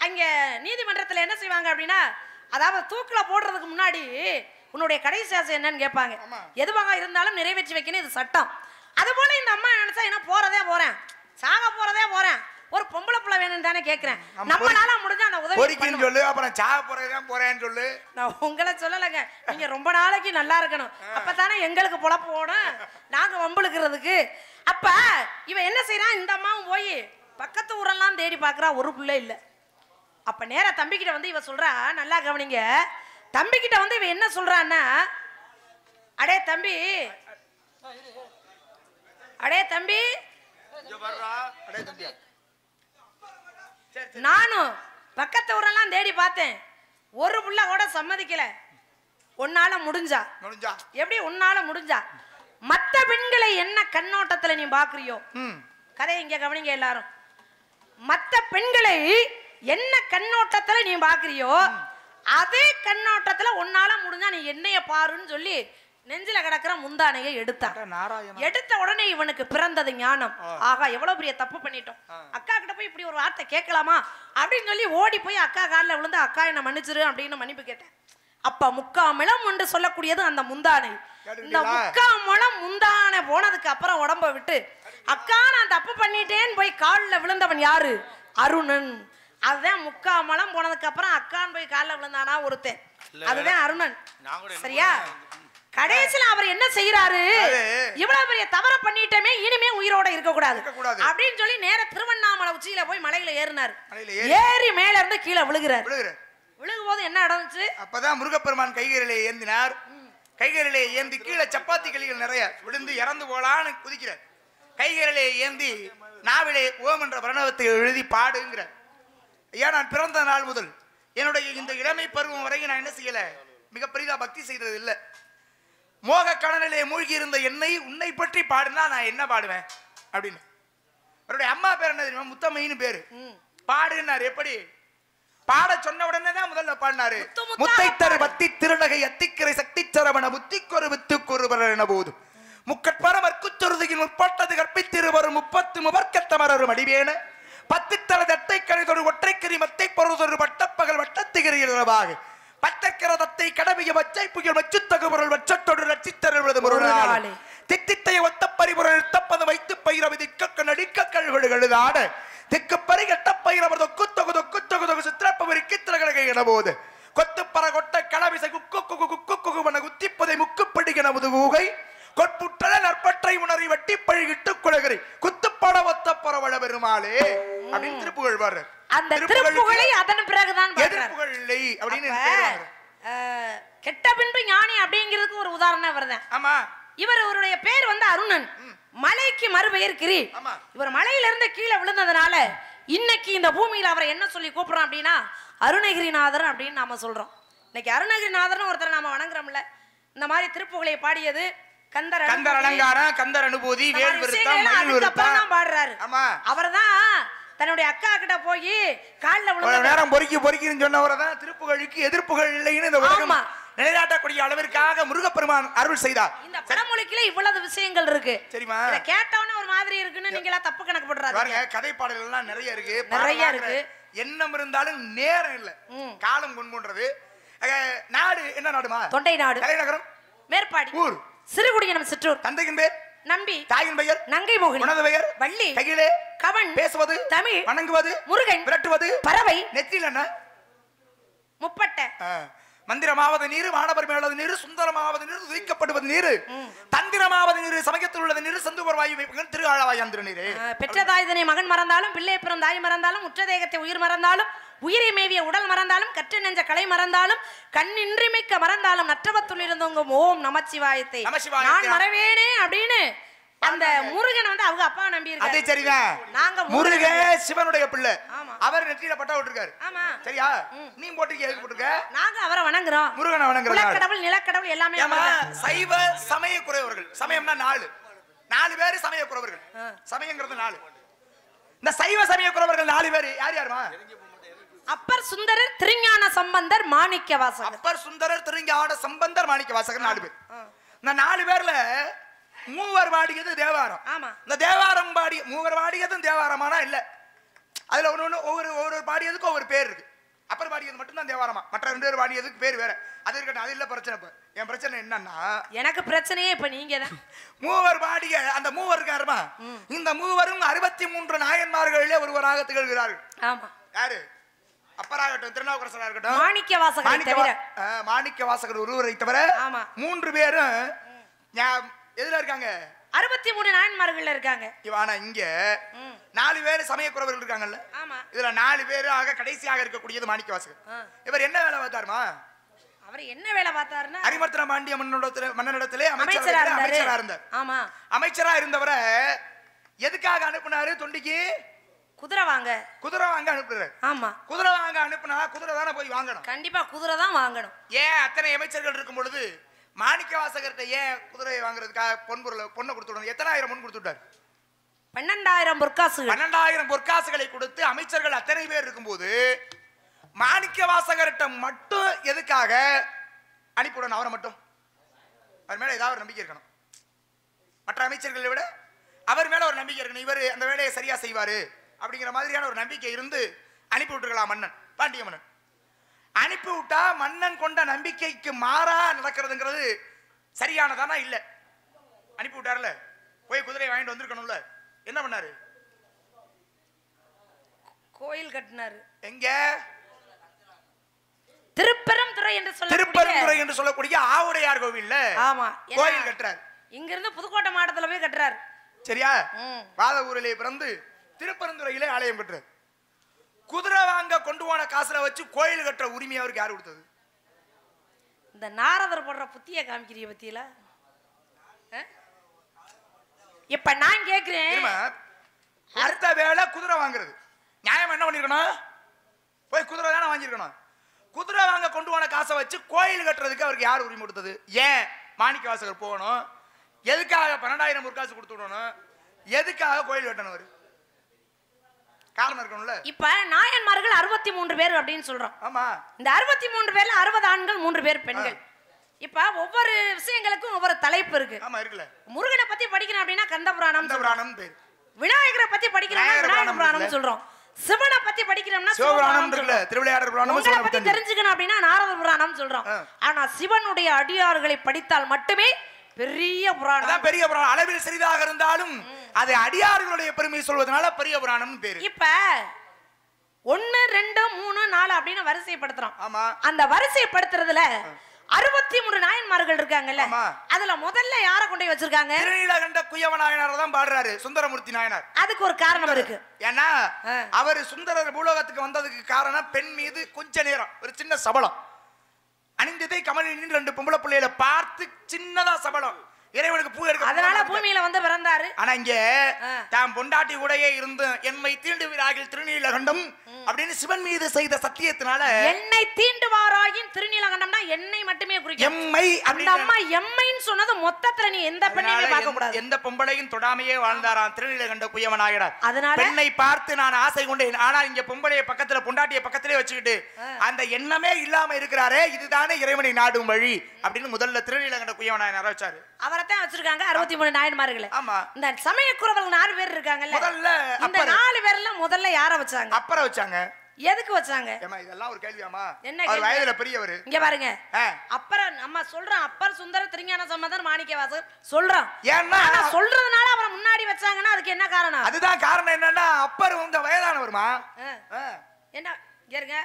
S1: அங்க நீதிமன்றத்துல என்ன செய்வாங்க அப்படின்னா, அதாவது தூக்குல போடுறதுக்கு முன்னாடி உன்னுடைய கடைசி ஆசை என்னன்னு கேட்பாங்க. எதுவாக இருந்தாலும் நிறைவேற்றி வைக்கணும், இது சட்டம். அது போல இந்த அம்மா நினைச்சா என்ன போறதே போறேன், சாக போறதே போறேன், ஒரு பொம்பளை புள்ள வேணும்னு தானே கேக்குறேன். நம்மளால முடிஞ்ச அந்த உதவி
S2: சொல்லு. அப்புறம் சாக போறதுதான் போறேன்னு சொல்லு.
S1: நான் உங்களை சொல்லலைங்க. நீங்க ரொம்ப நாளைக்கு நல்லா இருக்கணும். அப்பதானே எங்களுக்கு பொழப்பு ஓடும், நாங்க வம்புழுக்கிறதுக்கு. அப்ப இவன் என்ன செய்யறான்? இந்த அம்மாவும் போய் பக்கத்து ஊரெல்லாம் தேடி பாக்குறா, ஒரு பிள்ளை இல்ல. அப்ப நேரா தம்பிக்கிட்ட வந்து இவ சொல்றா, நல்லா கவனிங்க. தம்பிக்கிட்ட வந்து இவ என்ன சொல்றான்னா, அடே தம்பி, அடே தம்பி, நானும் பக்கத்து ஊரெல்லாம் தேடி பார்த்தேன், ஒரு புள்ள கூட சம்மதிக்கல. உன்னால முடிஞ்சா எப்படி? உன்னால முடிஞ்சா மத்த பெண்களை என்ன கண்ணோட்டத்துல நீ பாக்குறியோ, கதையை இங்க கவனிங்க எல்லாரும். மத்த பெண்களை என்ன கண்ணோட்டத்துல நீ பாக்குறியோ அதே கண்ணோட்டத்துல உன்னால முடிஞ்சா நீ என்னைய பாருன்னு சொல்லி நெஞ்சில கிடக்கிற முந்தானையை எடுத்தான். எடுத்த உடனே இவனுக்கு பிறந்தது ஞானம். ஆகா, எவ்வளவு பெரிய தப்பு பண்ணிட்டோம், அக்கா கிட்ட போய் இப்படி ஒரு வார்த்தை கேட்கலாமா அப்படின்னு சொல்லி ஓடி போய் அக்கா காலில் விழுந்து, அக்கா என்ன மன்னிச்சிரு அப்படின்னு மன்னிப்பு கேட்டேன். அப்ப முக்காமிளம் என்று சொல்லக்கூடியது அந்த முந்தானை. இந்த முக்காமிளம் முந்தானை போனதுக்கு அப்புறம் உடம்ப விட்டு அக்கா நான் தப்பு பண்ணிட்டேன்னு போய் காலில் விழுந்தவன் யாரு? அருணன். அதுதான் முக்காமலம் போனதுக்கு அப்புறம் அக்கான் போய் காலில் விழுந்தானா ஒருத்தன், அதுதான் அருணன். சரியா? கடைசியில அவர் என்ன செய்யறாரு? இவ்வளவு பெரிய தவற பண்ணிட்டமே, இனிமே உயிரோட இருக்க கூடாது அப்படின்னு சொல்லி நேர திருவண்ணாமலை உச்சியில போய் மலையில ஏறினார். ஏறி மேல இருந்து கீழே விழுகிறார். விழுகும் போது என்ன நடந்துச்சு? அப்பதான்
S2: முருகப்பெருமான் கைகளிலே ஏந்தினார். கைகளிலே ஏந்தி கீழே சப்பாத்தி களிகள் நிறைய விழுந்து இறந்து போலான்னு குதிக்கிறார். கைகளிலே ஏந்தி நாவிலே ஓம் என்ற பிரணவத்தை எழுதி பாடுங்கிற. ஐயா, நான் பிறந்த நாள் முதல் என்னுடைய இந்த இளமை பருவம் வரைக்கும் நான் என்ன செய்யல, மிக பெரிதா பக்தி செய்தது இல்லை. மோக கடனிலே மூழ்கி இருந்த என்னை உன்னை பற்றி பாடுனா நான் என்ன பாடுவேன் அப்படின்னு. அவருடைய அம்மா பேர் என்ன தெரியுமா? முத்தம்மைன்னு பேரு. பாடுனாரு. எப்படி பாட சொன்ன உடனே தான் முதல்ல பாடினாரு. முத்தைத்தரு பத்தி திருநகை அத்திக்கரை சக்தி சரவண புத்திக்கொரு வித்துக்கொரு என போது முக்கட்பரமற்குச்சொருதியின் முற்பட்டது கற்பித்திருவரும் 30 முபர்க்கத்தமரும் அடிவேன 10 தல தட்டை கரைதொரு ஒற்றைக்கறி மத்தை பொருதொரு வட்டப்பகல் வட்டத்திகரிவாக பட்டக்கர தத்தை கடமைய வச்சை புயல் வச்சுத்தகு பொருள் வச்சத்தொடு ரச்சித்தருவது முருகனாலே தித்தித்தைய ஒத்த பரிபுரல் தப்பது வைத்து பயிரவி திக்க நடிக்க கல்வெடு எழுதாட திக்கு பறி கட்ட பயிரவர் தொக்கு சித்திரப்பவரி கித்திரகழகை என போது கொத்துப்பற கொட்ட கடவிசை குக்குமன குத்திப்பதை முக்குப்படிகிற முதுகூகை கொட்புற்றல நற்பற்றை உணரி வட்டி பழுகிட்டு குலகரை குத்துப்பட ஒத்த பரவள பெருமாளே அப்படின்னு திருப்புகழ் பாரு.
S1: அந்த திருப்புகழை அதன் பிறகுதான்
S2: திருப்புகழ் இல்லை அப்படின்னு
S1: கெட்ட பின்பு ஞானி அப்படிங்கிறதுக்கு ஒரு உதாரணம் வருது.
S2: ஆமா,
S1: இவருடைய பேர் வந்து அருணன், மலைக்கு மறுபெயர் கிரி. இவர் மலையில இருந்து கீழே விழுந்ததுனால இன்னைக்கு இந்த பூமியில அவரை என்ன சொல்லி கூப்பிடுறோம் அப்படின்னா அருணகிரிநாதர் அப்படின்னு நாம சொல்றோம். இன்னைக்கு அருணகிரிநாதர்னு ஒருத்தரை நாம வணங்குறோம்ல. இந்த மாதிரி திருப்புகழை பாடியது கந்தர்
S2: அலங்காரம், கந்தர் அனுபூதி, வேல் விருத்தம்
S1: பாடுறாரு. அவர்தான் தன்னுடைய அக்கா கிட்ட போய் காலில் விழுந்த
S2: நேரம் பொறுக்கின்னு சொன்னவரதான் திருப்புகழுக்கு எதிர்ப்புகள் இல்லைன்னு இந்த உலகம் நிலைநாட்டக்கூடிய அளவிற்காக முருகப்பெருமான் அருள் செய்தார்.
S1: இந்த படமொழிக்குள்ள இவ்வளவு விஷயங்கள் இருக்கு தெரியுமா? இத கேட்டவன ஒரு மாதிரி இருக்குன்னு நீங்களா தப்பு கணக்கு போடுறாங்க.
S2: கதை பாடல்கள் எல்லாம் நிறைய இருக்கு. எண்ணம் இருந்தாலும் நேரம் இல்ல, காலம் கொண்டு. நாடு என்ன நாடுமா?
S1: தொண்டை நாடு.
S2: தலைநகரம்
S1: மேற்பாடி.
S2: ஊர்
S1: சிறுகுடியினம் சிற்றூர்.
S2: தந்தையின் பேர்
S1: நம்பி.
S2: தாயின் பெயர்
S1: நங்கை மோகினி.
S2: உனது பெயர்
S1: வள்ளி.
S2: கையிலே
S1: கவன்.
S2: பேசுவது
S1: தமிழ்.
S2: வணங்குவது
S1: முருகன்.
S2: விரட்டுவது
S1: பறவை.
S2: நெற்றியில் என்ன?
S1: முப்பட்டை.
S2: மந்திரமாவது நீர், வானவர் மேலது நீர், சுந்தரமாவது நீர், துதிக்கப்படுவது நீர், தந்திரமாவது நீர், சமயத்தில் உள்ளது நீர், சந்துவர் வாயு திரு ஆழவாயந்திர நீர்.
S1: பெற்ற தாய்தனை மகன் மறந்தாலும், பிள்ளை பிறந்த தாய் மறந்தாலும், உற்ற தேகத்தை உயிர் மறந்தாலும், உயிரை மேவிய உடல் மறந்தாலும், கற்று நெஞ்ச கலை மறந்தாலும், கண்ணின்றிமிக்க மறந்தாலும், நற்றவத்துள் இருந்தவங்க ஓம் நமச்சிவாயத்தை நான் மறவேனே அப்படின்னு அந்த முருகன் வந்து அவங்க அப்பா நம்பி இருக்காரு.
S2: அதே சரிதான்.
S1: நாங்க
S2: முருகன் சிவனுடைய பிள்ளை. அவர் நெற்றியில பட்டா விட்டுருக்காரு.
S1: ஆமா,
S2: சரியா? நீ போட்டுக்க எதுக்கு போட்டுருக்க?
S1: நாங்க அவரை வணங்குறோம்.
S2: முருகனை வணங்குறோம்.
S1: குலக்கடவுள் நிலக்கடவுள் எல்லாமே.
S2: சைவ சமய குறைவர்கள். சமயம்னா 4 பேர் சமய குறைவர்கள். சமயங்கிறது 4. இந்த சைவ சமய குறைவர்கள் 4 பேர் யார் யாருமா?
S1: அப்பர் சுந்தரர், திருஞான சம்பந்தர், மாணிக்க வாசகர்.
S2: அப்பர் சுந்தரர், திருஞான சம்பந்தர், மாணிக்க வாசகர் 4 பேர். இந்த 4 பேர்ல மூவர் பாடியது தேவாரம்.
S1: ஆமா,
S2: இந்த தேவாரம் பாடி மூவர் பாடியதும் தேவாரமானா இல்ல. அதுல ஒவ்வொரு பாடியதுக்கு ஒவ்வொரு பேர் இருக்கு. அப்பர் பாடியது மட்டும் தான் தேவாரமா, மற்ற 2 பேர் பாடியதுக்கு பேர் வேற. அது இருக்கட்டும், அது இல்ல பிரச்சனை. இப்ப என் பிரச்சனை என்னன்னா,
S1: எனக்கு பிரச்சனையே இப்ப நீங்க தான்.
S2: மூவர் பாடிய அந்த மூவர் இருக்காருமா, இந்த மூவரும் 63 நாயன்மார்களிலே ஒருவராக திகழ்கிறார்கள்.
S1: ஆமா,
S2: யாரு? அப்பராகட்டும், திருநாவுக்கரசரா இருக்கட்டும்,
S1: மாணிக்க வாசகர்.
S2: மாணிக்க வாசகர் ஒருவரை தவிர 3 பேரும் எதுல இருக்காங்க?
S1: 63 நாயன்மார்கள் இருக்காங்க.
S2: ஆனா இங்க 4 பேர் சமயக்குறவர்கள் இருக்காங்கல்ல. இதுல 4 பேர் ஆக கடைசியாக இருக்கக்கூடியது மாணிக்க வாசகர். இவர் என்ன வேலை பார்த்தாருமா?
S1: அவர் என்ன வேலை பார்த்தாருன்னா,
S2: அரிமர்த்தன பாண்டிய மன்னனிடத்திலே அமைச்சரா இருந்தார்.
S1: ஆமா,
S2: அமைச்சரா இருந்தவரை எதுக்காக அனுப்புனாரு? தொண்டிக்கு
S1: குதிரை வாங்க
S2: அனுப்புறாரு.
S1: ஆமா, குதிரை வாங்க அனுப்புனா குதிரை தானே போய் வாங்கணும். கண்டிப்பா குதிரை தான் வாங்கணும்.
S2: ஏன் அத்தனை அமைச்சர்கள் இருக்கும் பொழுது மாணிக்க வாசகர்கிட்ட ஏன் குதிரையை வாங்குறதுக்காக பொண்ணை கொடுத்துடணும்? எத்தனை ஆயிரம் பொன் கொடுத்துட்டார்?
S1: 12,000 பொற்காசுகள்.
S2: 12,000 பொற்காசுகளை கொடுத்து அமைச்சர்கள் அத்தனை பேர் இருக்கும்போது மாணிக்க வாசகர்கிட்ட மட்டும் எதுக்காக அனுப்பிவிடணும்? அவரை மட்டும், அவர் மேல ஏதாவது ஒரு நம்பிக்கை இருக்கணும். மற்ற அமைச்சர்களை விட அவர் மேல ஒரு நம்பிக்கை இருக்கணும். இவர் அந்த வேலையை சரியா செய்வாரு அப்படிங்கிற மாதிரியான ஒரு நம்பிக்கை இருந்து அனுப்பி விட்டுருக்கலாம் மன்னன், பாண்டிய மன்னன். அனுப்பி விட்டா மன்னன் கொண்ட நம்பிக்கைக்கு மாறா நடக்கிறதுங்கிறது சரியானதானா இல்ல? அனுப்பி விட்டார்ல, போய் குதிரையை வாங்கிட்டு வந்திருக்கணும்ல, என்ன பண்ணாரு?
S1: கோயில் கட்டினாரு.
S2: எங்க?
S1: திருப்பெருந்துறை என்று
S2: சொல்லக்கூடிய ஆவுடையார் கோவில்ல. ஆமா, கோயில் கட்டுறாரு.
S1: இங்க இருந்து புதுக்கோட்டை மாவட்டத்துல போய் கட்டுறாரு.
S2: சரியா? வாதவூரிலே பிறந்து திருப்பெருந்துறையிலே ஆலயம் கட்டுறாரு. குதிரை வாங்க கொண்டு போன காசுல வச்சு கோயில் கட்டுற உரிமை அவருக்கு யாரு கொடுத்தது?
S1: இந்த நாரதர் போடுற புத்திய காமிக்கிறீங்க பத்தியில. இப்ப நான் கேக்குறேன்,
S2: அடுத்த வேளை குதிரை வாங்குறது நியாயம் என்ன பண்ணிருக்கணும்? போய் குதிரை தானே வாங்கிருக்கணும். குதிரை வாங்க கொண்டு போன காசை வச்சு கோயில் கட்டுறதுக்கு அவருக்கு யார் உரிமை கொடுத்தது? ஏன் மாணிக்க வாசகர் போகணும்? எதுக்காக 12,000 முற்காசு கொடுத்து விடணும்? எதுக்காக கோயில் கட்டணும்? காரணம் இருக்கணும்ல.
S1: இப்ப நாயன்மார்கள் 63 பேர் அப்படின்னு சொல்றோம். ஆமா, இந்த 63 பேர்ல 60 ஆண்கள் 3 பேர் பெண்கள். இப்ப ஒவ்வொரு விஷயங்களுக்கும் ஒவ்வொரு தலைப்பு இருக்கு. ஆமா, இருக்குல்ல. முருகனை பத்தி படிக்கணும் அப்படின்னா கந்த புராணம் பேர். விநாயகரை பத்தி படிக்கிறோம்னா விநாயக புராணம் சொல்றோம். சிவனை பத்தி படிக்கிறோம்னா சிவபுராணம் இருக்குல்ல, திருவிளையாடல் புராணம். உங்களை பத்தி தெரிஞ்சுக்கணும் அப்படின்னா நாரத புராணம் சொல்றோம். ஆனா சிவனுடைய அடியார்களை படித்தால் மட்டுமே பெரிய புராணம். அதான் பெரிய புராணம். அளவில் சிறிதாக இருந்தாலும் அது அடியார்களுடைய பெருமை சொல்வதனால பெரிய புராணம்னு பேரு. இப்ப 1 2 3 4 அப்படின்னு வரிசைப்படுத்துறோம். ஆமா, அந்த வரிசைப்படுத்துறதுல 63 நாயன்மார்கள் இருக்காங்கல்ல, அதுல முதல்ல யாரை கொண்டு வச்சிருக்காங்க? திருநீலகண்ட குயவ நாயனார் தான் பாடுறாரு, சுந்தரமூர்த்தி நாயனார். அதுக்கு ஒரு காரணம் இருக்கு. ஏன்னா அவர் சுந்தரர் பூலோகத்துக்கு வந்ததுக்கு காரணம் பெண் மீது கொஞ்ச நேரம் ஒரு சின்ன சபலம் அணிந்ததை கமலின் 2 பொம்பளை பிள்ளைகளை பார்த்து சின்னதா சபலம் இறைவனுக்கு பூ எடுக்க, அதனால பூமியில வந்து பிறந்தாரு. ஆனா இங்க தாம் பொண்டாட்டி கூடயே இருந்து என்னை தீண்டுவீராகில் திருநீலகண்டம் அப்படின்னு சிவன் மீது செய்த சத்தியத்தினால என்னை தீண்டுவாராயின் திருநீலகண்டம்னா என்னை மட்டுமே குறிக்கும். எம்மை அந்த அம்மா எம்மைன்னு சொன்னது மொத்தத்துல நீ எந்த பெண்ணையும் பார்க்க கூடாது, எந்த பொம்பளையும் தொடாமையே வாழ்ந்தாராம் திருநீலகண்ட குயவனாயிடார். அதனால பெண்ணை பார்த்து நான் ஆசை கொண்டேன். ஆனா இங்க பொம்பளைய பக்கத்துல பொண்டாட்டிய பக்கத்திலே வச்சுக்கிட்டு அந்த எண்ணமே இல்லாம இருக்கிறாரே, இதுதானே இறைவனை நாடும் வழி அப்படின்னு முதல்ல திருநீலகண்ட குயவனாயினார் வச்சாரு. அவரைத்தான் வச்சிருக்காங்க 63 நாயன்மார்கள். ஆமா, இந்த சமயக்குறவர்கள் 4 பேர் இருக்காங்கல்ல, முதல்ல இந்த 4 பேர்ல முதல்ல யார வச்சாங்க? அப்பற வச்சாங்க. எதுக்கு வச்சாங்க? ஏமா இதெல்லாம் ஒரு கேள்வியாமா? அவர் வயதுல பெரியவர். இங்க பாருங்க, அப்பற நம்ம சொல்றோம் அப்பர் சுந்தர திருஞான சம்பந்தர் மாணிக்கவாசகர் சொல்றோம். ஏன்னா சொல்றதுனால அவரை முன்னாடி வச்சாங்கன்னா அதுக்கு என்ன காரணம்? அதுதான் காரணம் என்னன்னா அப்பர் இந்த வயதானவர்மா. என்ன கேருங்க,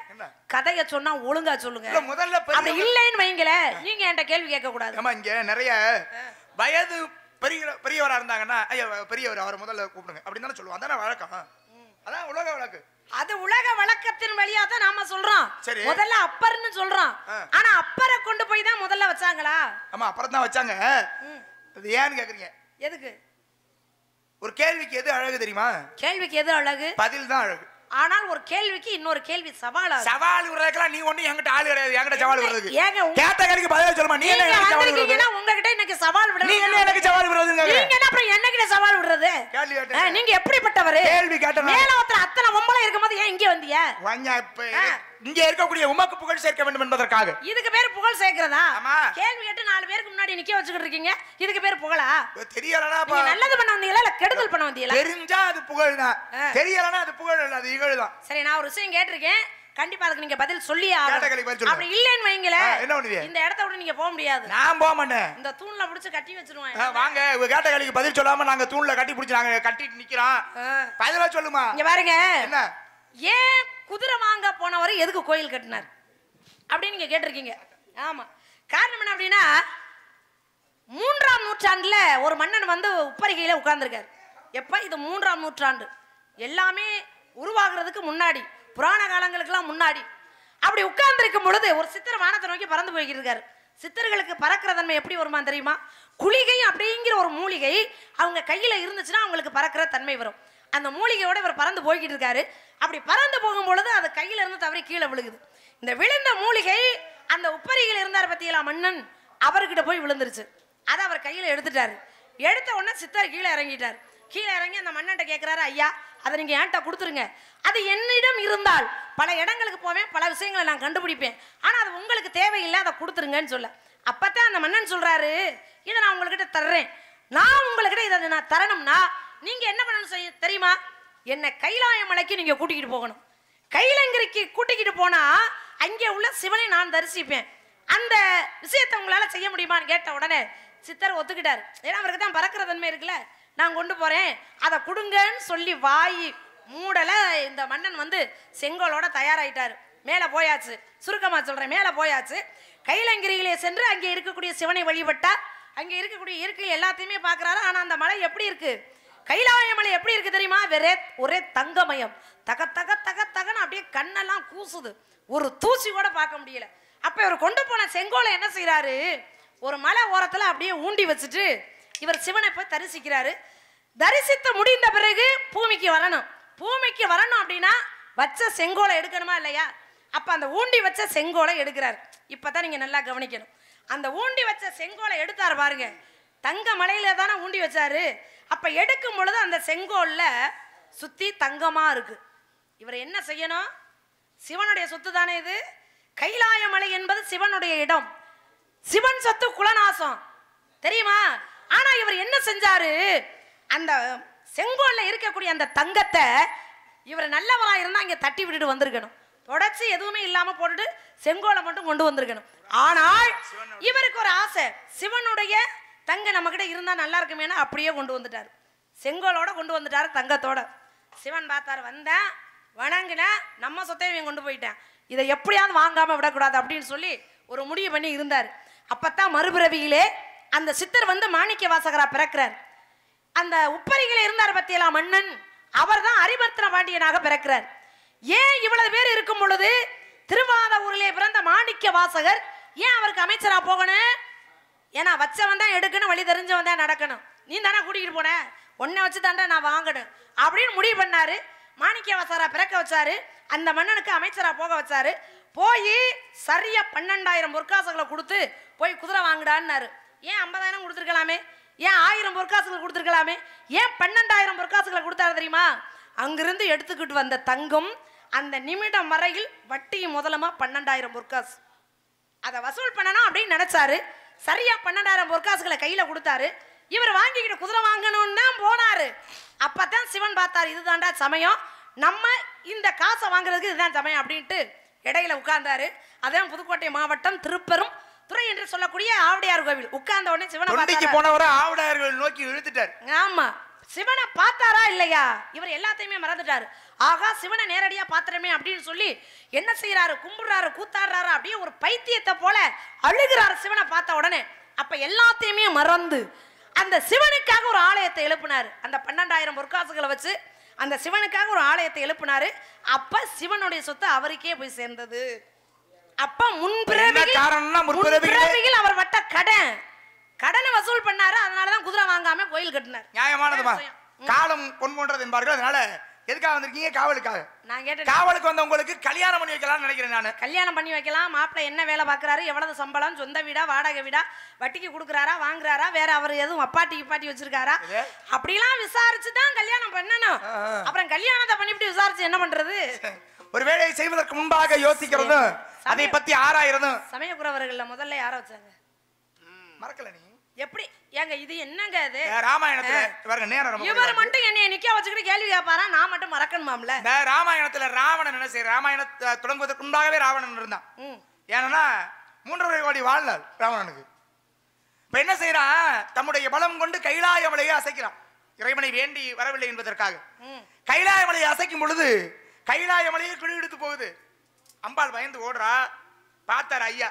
S1: கதைய சொன்னா ஒழுங்கா சொல்லுங்க. முதல்ல அப்படி இல்லைன்னு வைங்களே, நீங்க என்கிட்ட கேள்வி கேட்க கூடாது. ஆமா, இங்க நிறைய வயது பெரியவரா இருந்தாங்கன்னா ஐயா பெரியவர் அவரை முதல்ல கூப்பிடுங்க அப்படின்னு தானே சொல்லுவோம். அதான வழக்கம். அதான் உலக வழக்கு. அது உலக வழக்கத்தின் வழியா தான் நாம சொல்றோம். சரி, முதல்ல அப்பர்னு சொல்றோம். ஆனா அப்பரை கொண்டு போய் தான் முதல்ல வச்சாங்களா? ஆமா, அப்புறம் தான் வச்சாங்க. அது ஏன்னு கேக்குறீங்க? எதுக்கு? ஒரு கேள்விக்கு எது அழகு தெரியுமா? கேள்விக்கு எது அழகு? பதில் தான் அழகு. ஆனால் ஒரு கேள்விக்கு இன்னொரு கேள்வி சவால். சவால் விடுறதுக்குலாம் நீ ஒண்ணு என்கிட்ட ஆளு கிடையாது. என்கிட்ட சவால் விடுறது கேட்ட கேள்விக்கு பதில் சொல்லுமா? நீ என்ன எனக்கு சவால் விடுறது? உங்ககிட்ட எனக்கு சவால் விடுறது. நீ என்ன எனக்கு சவால் விடுறதுங்க? நீங்க என்ன அப்புறம் என்னகிட்ட சவால் விடுறது? கேள்வி கேட்ட நீங்க எப்படிப்பட்டவர்? கேள்வி கேட்ட மேலோத்துல அத்தனை பொம்பளை இருக்கும்போது ஏன் இங்க வந்தீங்க? வஞ்சா இப்ப இங்க இருக்கக்கூடிய உமக்கு புகழ் சேர்க்க வேண்டும் என்பதற்காக. இதுக்கு பேர் புகழ் சேர்க்கிறதா? கேள்வி கேட்டு 4 பேருக்கு முன்னாடி நிக்க வச்சுக்கிட்டு இருக்கீங்க, இதுக்கு பேர் புகழா? தெரியலனா நல்லது பண்ண வந்தீங்களா இல்ல கெடுதல் பண்ண வந்தீங்களா? தெரிஞ்சா அது புகழ் தான், தெரியலனா அது புகழ் இல்ல, அது இகழ் தான். சரி, நான் ஒரு விஷயம் கேட்டிருக்கேன், கண்டிப்பா அதுக்கு நீங்க பதில் சொல்லியே ஆகணும். அப்படி இல்லன்னு வைங்களே, என்ன பண்ணுவீங்க? இந்த இடத்தை விட்டு நீங்க போக முடியாது. நான் போக மாட்டேன். இந்த தூண்ல புடிச்சு கட்டி வச்சிருவாங்க. வாங்க, உங்க கேட்ட கேள்விக்கு பதில் சொல்லாம நாங்க தூண்ல கட்டி புடிச்சு நாங்க கட்டிட்டு நிக்கிறோம். பதிலா சொல்லுமா? இங்க பாருங்க, என்ன ஏன் குதிரை வாங்க போனவர் எதுக்கு கோயில் கட்டினார் அப்படின்னு நீங்க கேட்டிருக்கீங்க. ஆமா, காரணம் என்ன அப்படின்னா 3ஆம் நூற்றாண்டுல ஒரு மன்னன் வந்து உப்பரிகையில உட்கார்ந்துருக்காரு. எப்ப? இது 3ஆம் நூற்றாண்டு, எல்லாமே உருவாகிறதுக்கு முன்னாடி, புராண காலங்களுக்கெல்லாம் முன்னாடி. அப்படி உட்கார்ந்துருக்கும் பொழுது ஒரு சித்தர் வானத்தை நோக்கி பறந்து போய்கிட்டு இருக்காரு. சித்தர்களுக்கு பறக்கிற தன்மை எப்படி வருமா தெரியுமா? குளிகை அப்படிங்கிற ஒரு மூலிகை அவங்க கையில இருந்துச்சுன்னா அவங்களுக்கு பறக்கிற தன்மை வரும். அந்த மூலிகையோட இவர் பறந்து போய்கிட்டு இருக்காரு. அப்படி பறந்து போகும் பொழுது அது கையில இருந்து தவறி கீழே விழுகுது. இந்த விழுந்த மூலிகை அந்த உப்பரிகையில் இருந்தார் பத்தியலா மன்னன், அவர்கிட்ட போய் விழுந்துருச்சு. அதை அவர் கையில எடுத்துட்டாரு. எடுத்த உடனே சித்தர் கீழே இறங்கிட்டார். கீழே இறங்கி அந்த மன்னன்ட்ட கேட்கிறாரு, ஐயா அதை நீங்க ஏன்ட்ட கொடுத்துருங்க, அது என்னிடம் இருந்தால் பல இடங்களுக்கு போவேன், பல விஷயங்களை நான் கண்டுபிடிப்பேன், ஆனா அது உங்களுக்கு தேவையில்லை, அதை கொடுத்துருங்கன்னு சொல்ல. அப்பத்தான் அந்த மன்னன் சொல்றாரு, இதை நான் உங்ககிட்ட தர்றேன், நான் உங்ககிட்ட இதை நான் தரணும்னா நீங்க என்ன பண்ணணும் தெரியுமா? என்ன கைலாய மலைக்கு நீங்க கூட்டிக்கிட்டு போகணும். கைலங்கிரிக்கு கூட்டிக்கிட்டு போனா அங்கே உள்ள சிவனை நான் தரிசிப்பேன். அந்த விஷயத்தை உங்களால செய்ய முடியுமான்னு கேட்ட உடனே சித்தர் ஒத்துக்கிட்டாரு. ஏன்னா அவருக்கு தான் பறக்கிற தன்மை இருக்குல்ல, நான் கொண்டு போறேன் அதை கொடுங்கன்னு சொல்லி வாய் மூடல இந்த மன்னன் வந்து செங்கோலோட தயாராயிட்டாரு. மேல போயாச்சு, சுருக்கமா சொல்றேன், மேல போயாச்சு. கைலங்கிரியிலே சென்று அங்கே இருக்கக்கூடிய சிவனை வழிபட்டா. அங்கே இருக்கக்கூடிய இயற்கை எல்லாத்தையுமே பார்க்கறாரு. ஆனா அந்த மலை எப்படி இருக்கு, கைலாய மலை எப்படி இருக்கு தெரியுமா? ஒரே தங்கமயம், தக தக தக தகன்னு அப்படியே கண்ணெல்லாம் கூசுது, ஒரு தூசி கூட பார்க்க முடியல. அப்ப இவர் கொண்டு போன செங்கோலை என்ன செய்யறாரு, ஒரு மலை ஓரத்துல அப்படியே ஊண்டி வச்சுட்டு இவர் சிவனை போய் தரிசிக்கிறாரு. தரிசித்து முடிந்த பிறகு பூமிக்கு வரணும். பூமிக்கு வரணும் அப்படின்னா வச்ச செங்கோலை எடுக்கணுமா இல்லையா? அப்ப அந்த ஊண்டி வச்ச செங்கோலை எடுக்கிறார். இப்பதான் நீங்க நல்லா கவனிக்கணும். அந்த ஊண்டி வச்ச செங்கோலை எடுத்தாரு பாருங்க, தங்க மலையில தானே ஊண்டி வச்சாரு. அப்ப எடுக்கும் பொழுது அந்த செங்கோல்ல சுத்தி தங்கமா இருக்கு. இவர் என்ன செய்யணும், சிவனுடைய சொத்து தானே இது. கைலாய மலை என்பது சிவனுடைய இடம். சிவன் சொத்து குலநாசம் தெரியுமா? ஆனா இவர் என்ன செஞ்சாரு, அந்த செங்கோல்ல இருக்கக்கூடிய அந்த தங்கத்தை இவர் நல்லவரா இருந்தா இங்க தட்டி விட்டுட்டு வந்திருக்கணும். தொடர்ச்சி எதுவுமே இல்லாம போட்டுட்டு செங்கோலை மட்டும் கொண்டு வந்திருக்கணும். ஆனால் இவருக்கு ஒரு ஆசை, சிவனுடைய தங்க நம்ம கிட்ட இருந்தா நல்லா இருக்குமேனா அப்படியே கொண்டு வந்துட்டாரு. செங்கோலோட கொண்டு வந்துட்டாரு, தங்கத்தோட. சிவன் பார்த்தாரு, வந்தேன் வணங்கின நம்ம சொத்தையும் கொண்டு போயிட்டேன், இதை எப்படியாவது வாங்காம விடக்கூடாது அப்படின்னு சொல்லி ஒரு முடிவு பண்ணி இருந்தார். அப்பத்தான் மறுபிறவியிலே அந்த சித்தர் வந்து மாணிக்க வாசகரா பிறக்கிறார். அந்த உப்பரிகளே இருந்தார் பத்தியெல்லாம் மன்னன், அவர் தான் அரிபர்த்தன பாண்டியனாக பிறக்கிறார். ஏன் இவ்வளவு பேர் இருக்கும் பொழுது திருவாதூரிலே பிறந்த மாணிக்க வாசகர் ஏன் அவருக்கு அமைச்சரா போகணும்? ஏன்னா வச்சவன் தான் எடுக்கணும், வழி தெரிஞ்சவன் தான் நடக்கணும். நீ தானே கூட்டிகிட்டு போன, உன்னை வச்சு தாண்டா நான் வாங்கணும் அப்படின்னு முடிவு பண்ணாரு. மாணிக்க வாசகரா பிறக்க வச்சாரு. அந்த மன்னனுக்கு அமைச்சரா போக வச்சாரு. போய் சரியா 12,000 பொற்காசுகளை கொடுத்து போய் குதிரை வாங்கிடான்னாரு. ஏன் 50,000 கொடுத்துருக்கலாமே, ஏன் 1000 பொற்காசுகளை கொடுத்துருக்கலாமே, ஏன் 12,000 பொற்காசுகளை கொடுத்தாரு தெரியுமா? அங்கிருந்து எடுத்துக்கிட்டு வந்த தங்கம் அந்த நிமிடம் வரையில் வட்டியும் முதலமா 12,000 பொற்காசு. அதை வசூல் பண்ணணும் அப்படின்னு நினைச்சாரு. சரியா 12,000 பொற்காசுகளை கையில கொடுத்தாரு. இவர் வாங்கிக்கிட்டு குதிரை வாங்கணும்னு தான் போனாரு. அப்பதான் சிவன் பார்த்தாரு, இதுதான்டா சமயம், நம்ம இந்த காசை வாங்குறதுக்கு இதுதான் சமயம் அப்படின்ட்டு இடையில உட்கார்ந்தாரு. அதான் புதுக்கோட்டை மாவட்டம் திருப்பெரும் துறை என்று சொல்லக்கூடிய ஆவுடையார் கோவில். உட்கார்ந்த உடனே சிவனை
S2: போனவரை ஆவுடையார் கோவில் நோக்கி இழுத்துட்டார்.
S1: ஆமா, சிவனை பார்த்தாரா இல்லையா, இவர் எல்லாத்தையுமே மறந்துட்டாரு. ஆகா, சிவனை நேரடியா பாத்திரமே அப்படின்னு சொல்லி என்ன செய்யறாரு, கும்பிடுறாரு, கூத்தாடுறாரு, அப்படியே ஒரு பைத்தியத்தை போல அழுகிறாரு சிவனை பார்த்த உடனே. அப்ப எல்லாத்தையுமே மறந்து அந்த சிவனுக்காக ஒரு ஆலயத்தை எழுப்பினாரு. அந்த 12,000 பொற்காசுகளை வச்சு அந்த சிவனுக்காக ஒரு ஆலயத்தை எழுப்பினாரு. அப்ப சிவனுடைய சொத்து அவருக்கே போய் சேர்ந்தது. அப்ப முன்பிறவியில் அவர் வட்ட கடனை வசூல் பண்ணாரு. அதனாலதான் குதிரை வாங்காம கோயில் கட்டினார்.
S2: நியாயமானதுமா, காலம் பொன் போன்றது என்பார்கள். அதனால எதுக்காக வந்திருக்கீங்க? காவலுக்காக. நான் கேட்டேன், காவலுக்கு வந்த உங்களுக்கு கல்யாணம் பண்ணி வைக்கலாம்னு நினைக்கிறேன். நான் கல்யாணம் பண்ணி வைக்கலாம். மாப்பிள்ளை என்ன வேலை பார்க்கறாரு, எவ்வளவு சம்பளம், சொந்த வீடா வாடகை வீடா, வட்டிக்கு கொடுக்குறாரா வாங்குறாரா, வேற அவர் எதுவும் அப்பாட்டி வச்சிருக்காரா, அப்படிலாம் விசாரிச்சு தான் கல்யாணம் பண்ணணும். அப்புறம் கல்யாணத்தை பண்ணிவிட்டு விசாரிச்சு என்ன பண்றது? ஒரு வேலையை செய்வதற்கு முன்பாக யோசிக்கிறதும் அதை பத்தி ஆராயறதும். சமயக்குறவர்கள்ல முதல்ல யார வச்சாங்க மறக்கல நீ? எப்படி ஏங்க இது என்னங்க இது? ராமாயணத்துல பாருங்க, நேரம் இவர் மட்டும் என்னைய நிக்க வச்சுக்கிட்டு கேள்வி கேட்பாரா, நான் மட்டும் மறக்கணுமாம்ல? இந்த ராமாயணத்துல ராவணன் என்ன செய்ய, ராமாயணத்தை தொடங்குவதற்கு முன்பாகவே ராவணன் இருந்தான். ஏன்னா 3.5 கோடி வாழ்நாள் ராவணனுக்கு. இப்ப என்ன செய்யறான், தம்முடைய பலம் கொண்டு கைலாய மலையை அசைக்கிறான். இறைவனை வேண்டி வரவில்லை என்பதற்காக கைலாய மலையை அசைக்கும் பொழுது கைலாய மலையை கிழி எடுத்து போகுது. அம்பாள் பயந்து ஓடுறா. பார்த்தார், ஐயா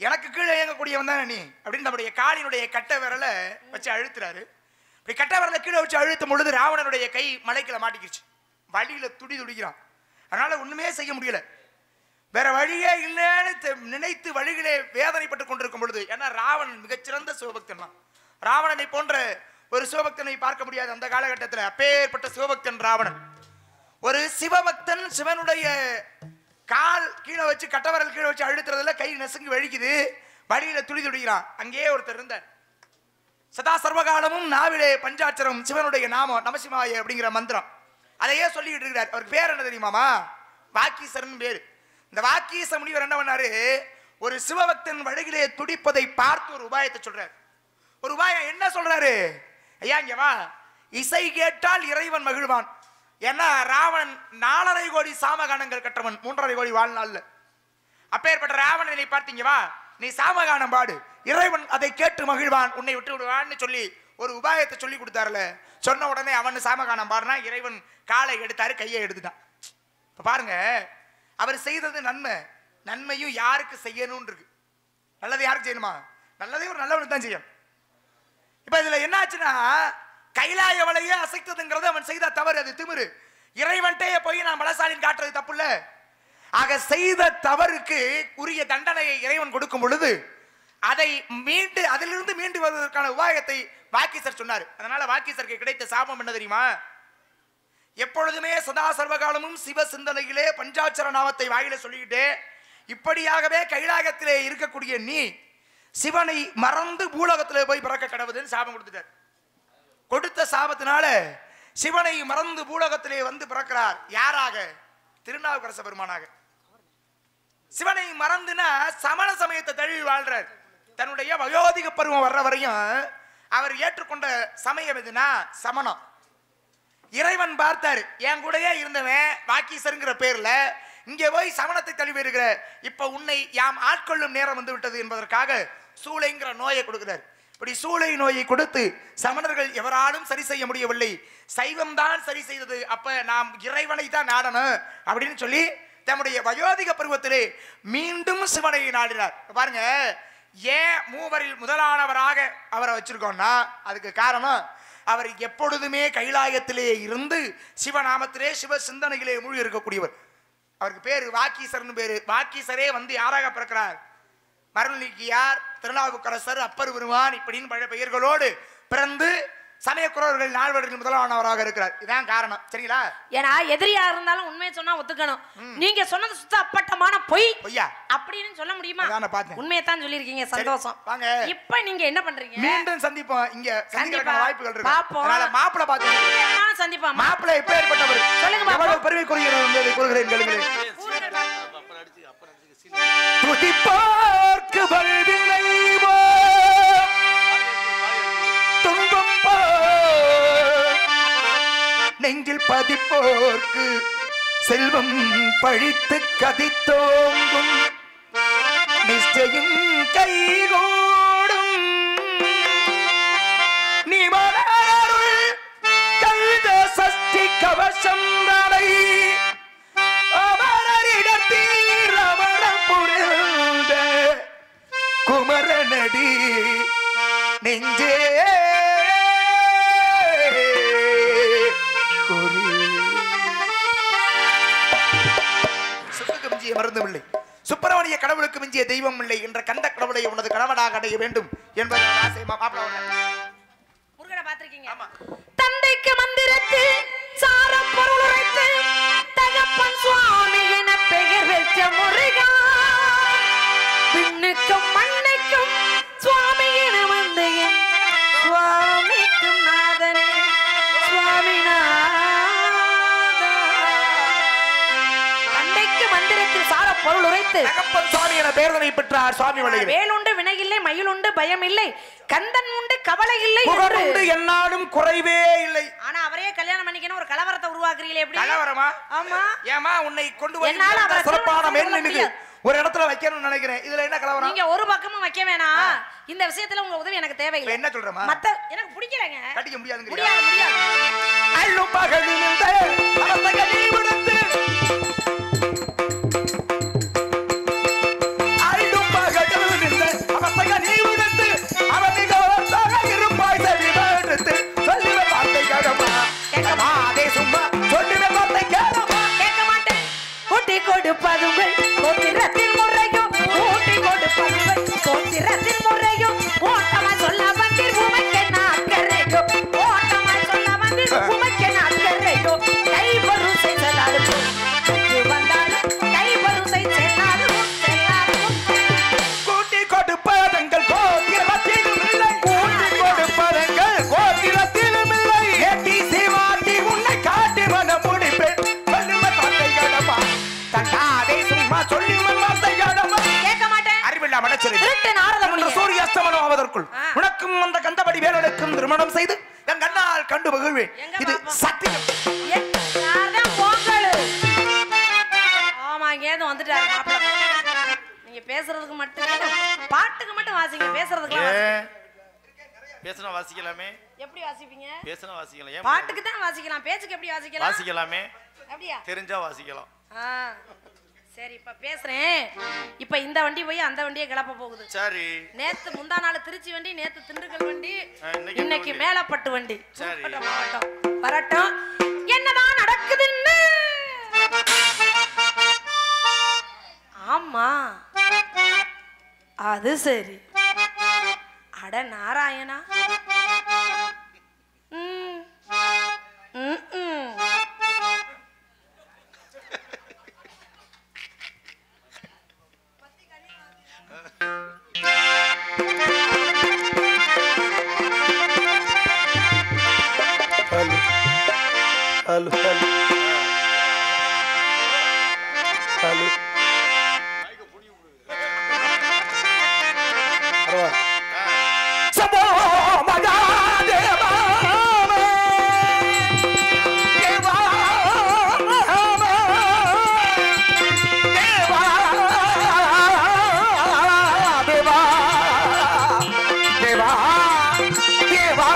S2: எனக்கு கீழே இயங்கக்கூடியவன் தானே நீ அப்படின்னு நம்முடைய காலினுடைய கட்டை விரலை வச்சு அழுத்துறாரு. இப்படி கட்டை விரலை கீழே வச்சு அழுத்தும் பொழுது ராவணனுடைய கை மலைக்குள்ள மாட்டிக்கிச்சு. வழியில துடிக்கிறான். அதனால ஒண்ணுமே செய்ய முடியல. வேற வழியே இல்லைன்னு நினைத்து வழிகளே வேதனைப்பட்டு கொண்டிருக்கும் பொழுது, ஏன்னா ராவணன் மிகச்சிறந்த சிவபக்தன் தான். ராவணனை போன்ற ஒரு சிவபக்தனை பார்க்க முடியாது அந்த காலகட்டத்தில். அப்பேற்பட்ட சிவபக்தன் ராவணன். ஒரு சிவபக்தன் சிவனுடைய கால் கீழே வச்சு கட்டவரல் கீழே வச்சு அழுத்துறதுல கை நெசுங்கி வழிக்குது. வழியில துடிக்கிறான். அங்கேயே ஒருத்தர் இருந்தார். சதா சர்வகாலமும் நாவிலே பஞ்சாட்சரம் சிவனுடைய நாமம் நமசிவாய அப்படிங்கிற மந்திரம் அதையே சொல்லிக்கிட்டு இருக்கிறார். அவருக்கு பேர் என்ன தெரியுமாமா? வாக்கீசர்னு பேரு. இந்த வாக்கீச முனிவர் என்ன பண்ணாரு, ஒரு சிவபக்தன் வழியிலே துடிப்பதை பார்த்து ஒரு உபாயத்தை சொல்றாரு. ஒரு உபாயம் என்ன சொல்றாரு? ஐயா இங்க வா, இசை கேட்டால் இறைவன் மகிழ்வான். ஏன்னா ராவணன் 4.5 கோடி சாமகானங்கள் கற்றவன், 3.5 கோடி வாழ்நாள்ல. அப்பேற்பட்ட ராவணனை பார்த்தீங்க வா, நீ சாமகானம் பாடு, இறைவன் அதை கேட்டு மகிழ்வான், உன்னை விட்டு விடுவான்னு சொல்லி ஒரு உபாயத்தை சொல்லி கொடுத்தாருல. சொன்ன உடனே அவன் சாமகானம் பாடுனா இறைவன் காலை எடுத்தாரு, கையை எடுத்துட்டான். இப்ப பாருங்க, அவர் செய்தது நன்மை. நன்மையும் யாருக்கு செய்யணும்னு இருக்கு. நல்லது யாருக்கு செய்யணுமா? நல்லதே ஒரு நல்லவனுக்கு தான் செய்யணும். இப்ப இதுல என்ன ஆச்சுன்னா, கைலாய வலையே அசைத்ததுங்கிறது அவன் செய்த தவறு, அது திமிரு. இறைவன்கிட்டே போய் நான் பலசாலின்னு காட்டுறது தப்பு இல்ல. ஆக செய்த தவறுக்கு உரிய தண்டனையை இறைவன் கொடுக்கும் பொழுது அதை அதிலிருந்து மீண்டு வருவதற்கான உபாயத்தை வாக்கீசர் சொன்னார். அதனால வாக்கீசருக்கு கிடைத்த சாபம் என்ன தெரியுமா? எப்பொழுதுமே சதா சர்வகாலமும் சிவ சிந்தனையிலே பஞ்சாட்சர நாமத்தை வாயில சொல்லிக்கிட்டே இப்படியாகவே கைலாயத்திலே இருக்கக்கூடிய நீ சிவனை மறந்து பூலோகத்திலே போய் பிறக்க கடவுதுன்னு சாபம் கொடுத்துட்டார். கொடுத்த சாபத்தினால சிவனை மறந்து பூலோகத்திலே வந்து பிறக்கிறார். யாராக? திருநாவுக்கரச பெருமானாக. சிவனை மறந்துனா சமண சமயத்தை தழுவி வாழ்றார். தன்னுடைய வயோதிக பருவம் வர்ற வரையும் அவர் ஏற்றுக்கொண்ட சமயம் எதுனா சமணம். இறைவன் பார்த்தாரு, என் கூடயே இருந்தவன் வாக்கீசருங்கிற பேர்ல இங்கே போய் சமணத்தை தழுவி இருக்கிற, இப்ப உன்னை யாம் ஆட்கொள்ளும் நேரம் வந்து விட்டது என்பதற்காக சூளைங்கிற நோயை கொடுக்கிறார். இப்படி சூளை நோயை கொடுத்து சமணர்கள் எவராலும் சரி செய்ய முடியவில்லை, சைவம் தான் சரி செய்தது, அப்ப நாம் இறைவனை தான் நாடணும் அப்படின்னு சொல்லி தம்முடைய வயோதிக பருவத்திலே மீண்டும் சிவனை நாடினார். பாருங்க, ஏன் மூவரில் முதலானவராக அவரை வச்சிருக்கோம்னா அதுக்கு காரணம் அவர் எப்பொழுதுமே கைலாயத்திலே இருந்து சிவநாமத்திலே சிவ சிந்தனையிலே மூழ்கி இருக்கக்கூடியவர். அவருக்கு பேரு வாக்கீசர்னு பேரு. வாக்கீசரே வந்து யாராக பிறக்கிறார்? மருள்நீக்கியார், திருநாவுக்கரசர், அப்பர் பெருமான் இப்படின்னு பல பெயர்களோடு பிறந்து சமயக்குறவர்கள் நால்வரில் முதலானவராக இருக்கிறார். இதான் காரணம். சரிங்களா?
S1: ஏன்னா எதிரியா இருந்தாலும் உண்மையை சொன்னா ஒத்துக்கணும். நீங்க சொன்னது சுத்த அப்பட்டமான பொய்
S2: பொய்யா
S1: அப்படின்னு சொல்ல முடியுமா?
S2: உண்மையை
S1: தான் சொல்லிருக்கீங்க. சந்தோஷம்.
S2: வாங்க,
S1: இப்ப நீங்க என்ன பண்றீங்க?
S2: மீண்டும் சந்திப்போம். இங்க சந்திக்கிறதுக்கான வாய்ப்புகள் இருக்கு.
S1: பாப்போம்.
S2: அதனால மாப்பிளை பாத்து
S1: சந்திப்போம்.
S2: மாப்பிளை எப்பேற்பட்டவர்
S1: சொல்லுங்க.
S2: எவ்வளவு பெருமை கூறுகிறேன் கூறுகிறேன் கேளுங்களேன். துதிப்பார்க்கு வல்வினை துன்பம் நெஞ்சில் பதிப்போர்க்கு செல்வம் பழித்து கதித்தோங்கும் நிச்சயம் கைகூடும் நிமலருள் கல்த சஷ்டி கவசம் வரை அமரரிடத்தீர் அமரம் புரிந்த குமரனடி நெஞ்சே மறந்துவில்லை. சுப்பிரமணிய கடவுளுக்கு மிஞ்சிய தெய்வம் இல்லை என்ற கண்ட கடவுளை உனது கணவனாக அடைய வேண்டும் என்பது ஆசை.
S1: தந்தைக்கு மந்திரத்து சாரம் பொருள் உரைத்து தகப்பன் சுவாமி என பெயர் வச்ச முருகா, விண்ணுக்கும் மண்ணுக்கும் சுவாமி என வந்து சுவாமிக்கும் நாதனே பொருள் உரைத்து
S2: தகப்பன் சுவாமி என பெயர்தனை பெற்றார் சுவாமி வழியில்.
S1: வேலுண்டு வினையில்லை, மயிலுண்டு பயம் இல்லை, கந்தன் உண்டு கவலை இல்லை,
S2: புகழுண்டு என்னாலும் குறைவே இல்லை.
S1: ஆனா அவரே கல்யாணம் பண்ணிக்கணும் ஒரு கலவரத்தை உருவாக்குறீங்களே எப்படி?
S2: கலவரமா?
S1: ஆமா.
S2: ஏமா உன்னை கொண்டு போய் சிறப்பான மேல்நிலைக்கு ஒரு இடத்துல வைக்கணும்னு நினைக்கிறேன். இதுல என்ன கலவரம்?
S1: நீங்க ஒரு பக்கமும் வைக்க வேணாம். இந்த விஷயத்துல உங்க உதவி எனக்கு தேவையில்லை.
S2: என்ன சொல்றமா?
S1: மத்த எனக்கு பிடிக்கலங்க.
S2: கட்டிக்க முடியாதுங்க.
S1: முடியாது.
S2: அள்ளும் பகலில் அவத்தகனி விடுத்து
S1: கொடுப்பதுங்கள் கோத்திரத்தின் முறையும் ஊட்டி கொடுப்பதுங்கள் கோத்திரத்தின் முறையும் ஓட்டமாய் சொல்ல வந்தீர் உமைக்கு நாட்கரையோ ஓட்டமாய் சொல்ல வந்தீர் உமைக்கு நாட்கரையோ கைவருசை செல்லாது வந்தாலும் கைவருசை செல்லாது
S2: கூட்டி கொடுப்பதங்கள் கோத்திரத்திலும் இல்லை, கூட்டி கொடுப்பதங்கள் கோத்திரத்திலும் இல்லை, ஏட்டி சிவாட்டி உன்னை காட்டி மன முடிப்பேன் வள்ளுவ வார்த்தை கடமா தண்டாதே சும்மா சொல்லி வார்த்தை கடமா
S1: கேட்க மாட்டேன்.
S2: அறிவில்லா மனச்சரி
S1: திருட்டு நாரத
S2: முனிவர் சூரிய அஸ்தமனம் ஆவதற்குள் உனக்கும் அந்த கந்தபடி வேலனுக்கும் திருமணம் செய்து என் கண்ணால் கண்டு மகிழ்வேன். இது சத்தியம்.
S1: யார்தான் பொங்கல்? ஆமா, இங்க வந்துட்டாரு மாப்பிள்ளை. பேசுறதுக்கு
S3: பேசினா வாசிக்கலாமே.
S1: எப்படி வாசிப்பீங்க?
S3: பேசினா வாசிக்கலாம்.
S1: பாட்டுக்கு தான் வாசிக்கலாம், பேச்சுக்கு எப்படி வாசிக்கலாம்?
S3: வாசிக்கலாமே.
S1: அப்படியா?
S3: தெரிஞ்சா வாசிக்கலாம்.
S1: சரி, இப்ப பேசுறேன். இப்ப இந்த வண்டி போய் அந்த வண்டியை கிளப்ப போகுது.
S3: சரி.
S1: நேத்து முந்தா நாள் திருச்சி வண்டி, நேத்து திண்டுக்கல் வண்டி, இன்னைக்கு மேலப்பட்டு வண்டி.
S3: சரி.
S1: வரட்டும். என்னதான் நடக்குதுன்னு. ஆமா, அது சரி. அட Narayana.
S2: Hello, hello. Hello. Sabo Magadeva Deva Deva Deva Deva Deva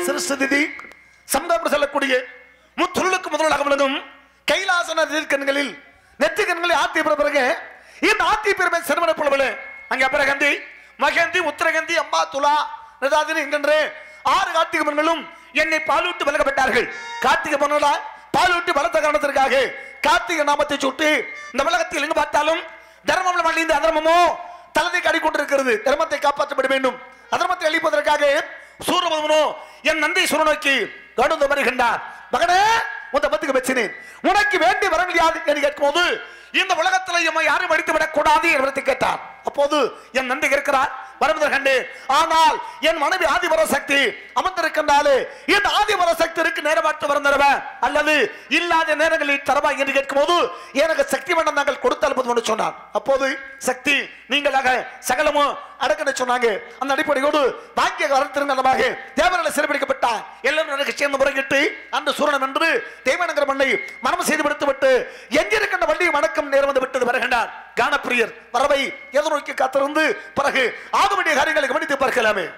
S2: சிறுஸ்திதி சம்தாபம் செல்லக்கூடிய முத்துளுக்கு முதலாக விளங்கும் கைலாசன கண்களில் நெற்றி கண்களை ஆத்தி பிறகு இந்த ஆத்தி பெருமை சிறுமண புலவலே அங்கே பிரகந்தி மகந்தி உத்தரகந்தி அம்பா துலா நிதாதினி என்கின்ற 6 கார்த்திகை பெண்களும் என்னை பாலூட்டு வழங்கப்பட்டார்கள். கார்த்திகை பெண்களா பாலூட்டு வளர்த்த காரணத்திற்காக கார்த்திகை நாமத்தை சுட்டு இந்த உலகத்தில் எங்கு பார்த்தாலும் தர்மம் அழிந்து அதர்மமோ தலத்தை காடிக்கொண்டிருக்கிறது. தர்மத்தை காப்பாற்றப்பட வேண்டும். அதர்மத்தை அழிப்பதற்காக சூரமனோ என் நந்தி சுரநோக்கி கடுந்து வருகின்றார். மகனே உந்த பத்துக்கு வச்சினேன், உனக்கு வேண்டி வரங்கள் யாது என்று கேட்கும்போது இந்த உலகத்தில் எம்மை யாரும் அடித்து விடக்கூடாது என்று கேட்டார். அப்போது என் நந்தி இருக்கிறார் வருவதற்கு கண்டு, ஆனால் என் மனைவி ஆதிபர சக்தி அமர்ந்திருக்கின்றாலே இந்த ஆதிபர சக்தி இருக்கு நேரமாற்று வரந்தரவ அல்லது இல்லாத நேரங்களில் தரவா என்று கேட்கும் போது எனக்கு சக்தி வேண்டாம் நாங்கள் கொடுத்தால் போதும் என்று சொன்னார். அப்போது சக்தி நீங்களாக சகலமும் அடக்கன்னு சொன்னாங்க. அந்த அடிப்படையோடு பாக்கிய வரத்திருந்தமாக தேவர்களை சிறைப்பிடிக்கப்பட்டார். எல்லாரும் எனக்கு சேர்ந்து முறையிட்டு அந்த சூரணம் என்று தேவநகர மண்ணை மனம் செய்து விடுத்து விட்டு எங்கிருக்கின்ற வண்டியை வணக்கம் நேரம் வந்து விட்டது வருகின்றார். கானப்பிரியர் வரவை எதிர்நோக்கி காத்திருந்து பிறகு ஆக வேண்டிய காரியங்களை கவனித்து பார்க்கலாமே.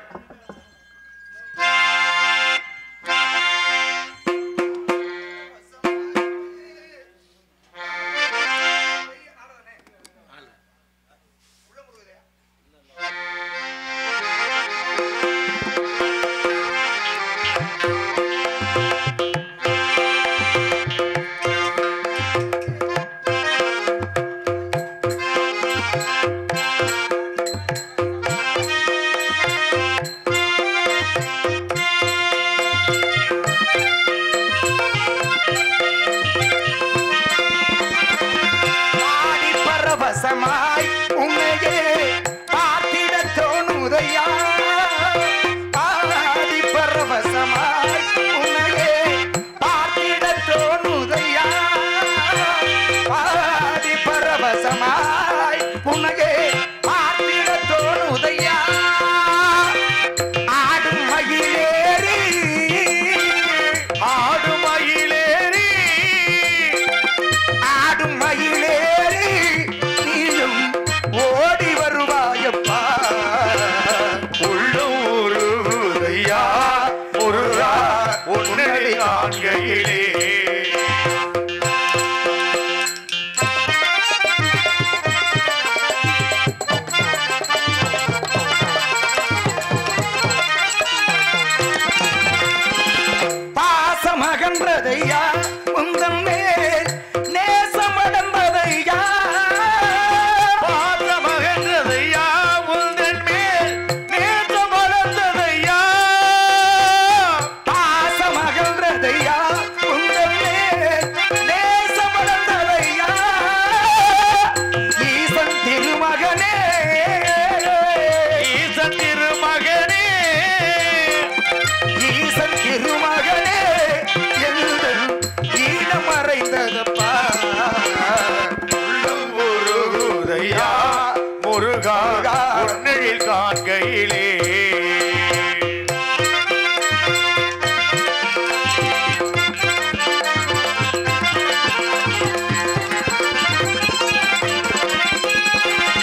S2: பரவசமாய் உன்னையே பார்த்திட தோணுதையா பாதி பரவசமாய் உன்னையே பார்த்திட தோணுதையா பாதி பரவசமாய் உன்னையே பார்த்திட தோணுதையா ஆடும் மயிலேறி ஆடும் மயிலேறி ஆடும் மயிலேறி நீயும் ஓடி வருவாயப்பா உள்ளூரையா ஒரு உன்னை காண்கையிலே பாசமகன்றதையா உந்தன் மேல் நேசமடந்ததையா பாசமகன்றதையா உந்தன் மேல் நேசமடந்ததையா பாசமகன்றதையா உந்தன் மேல் நேசமடந்ததையா ஈசன் திருமகனே ஈசன் திருமகனே ஈசன் திருமகனே மறைந்ததப்பா உள்ளூரையா முருகா உன்னில் காண்கையிலே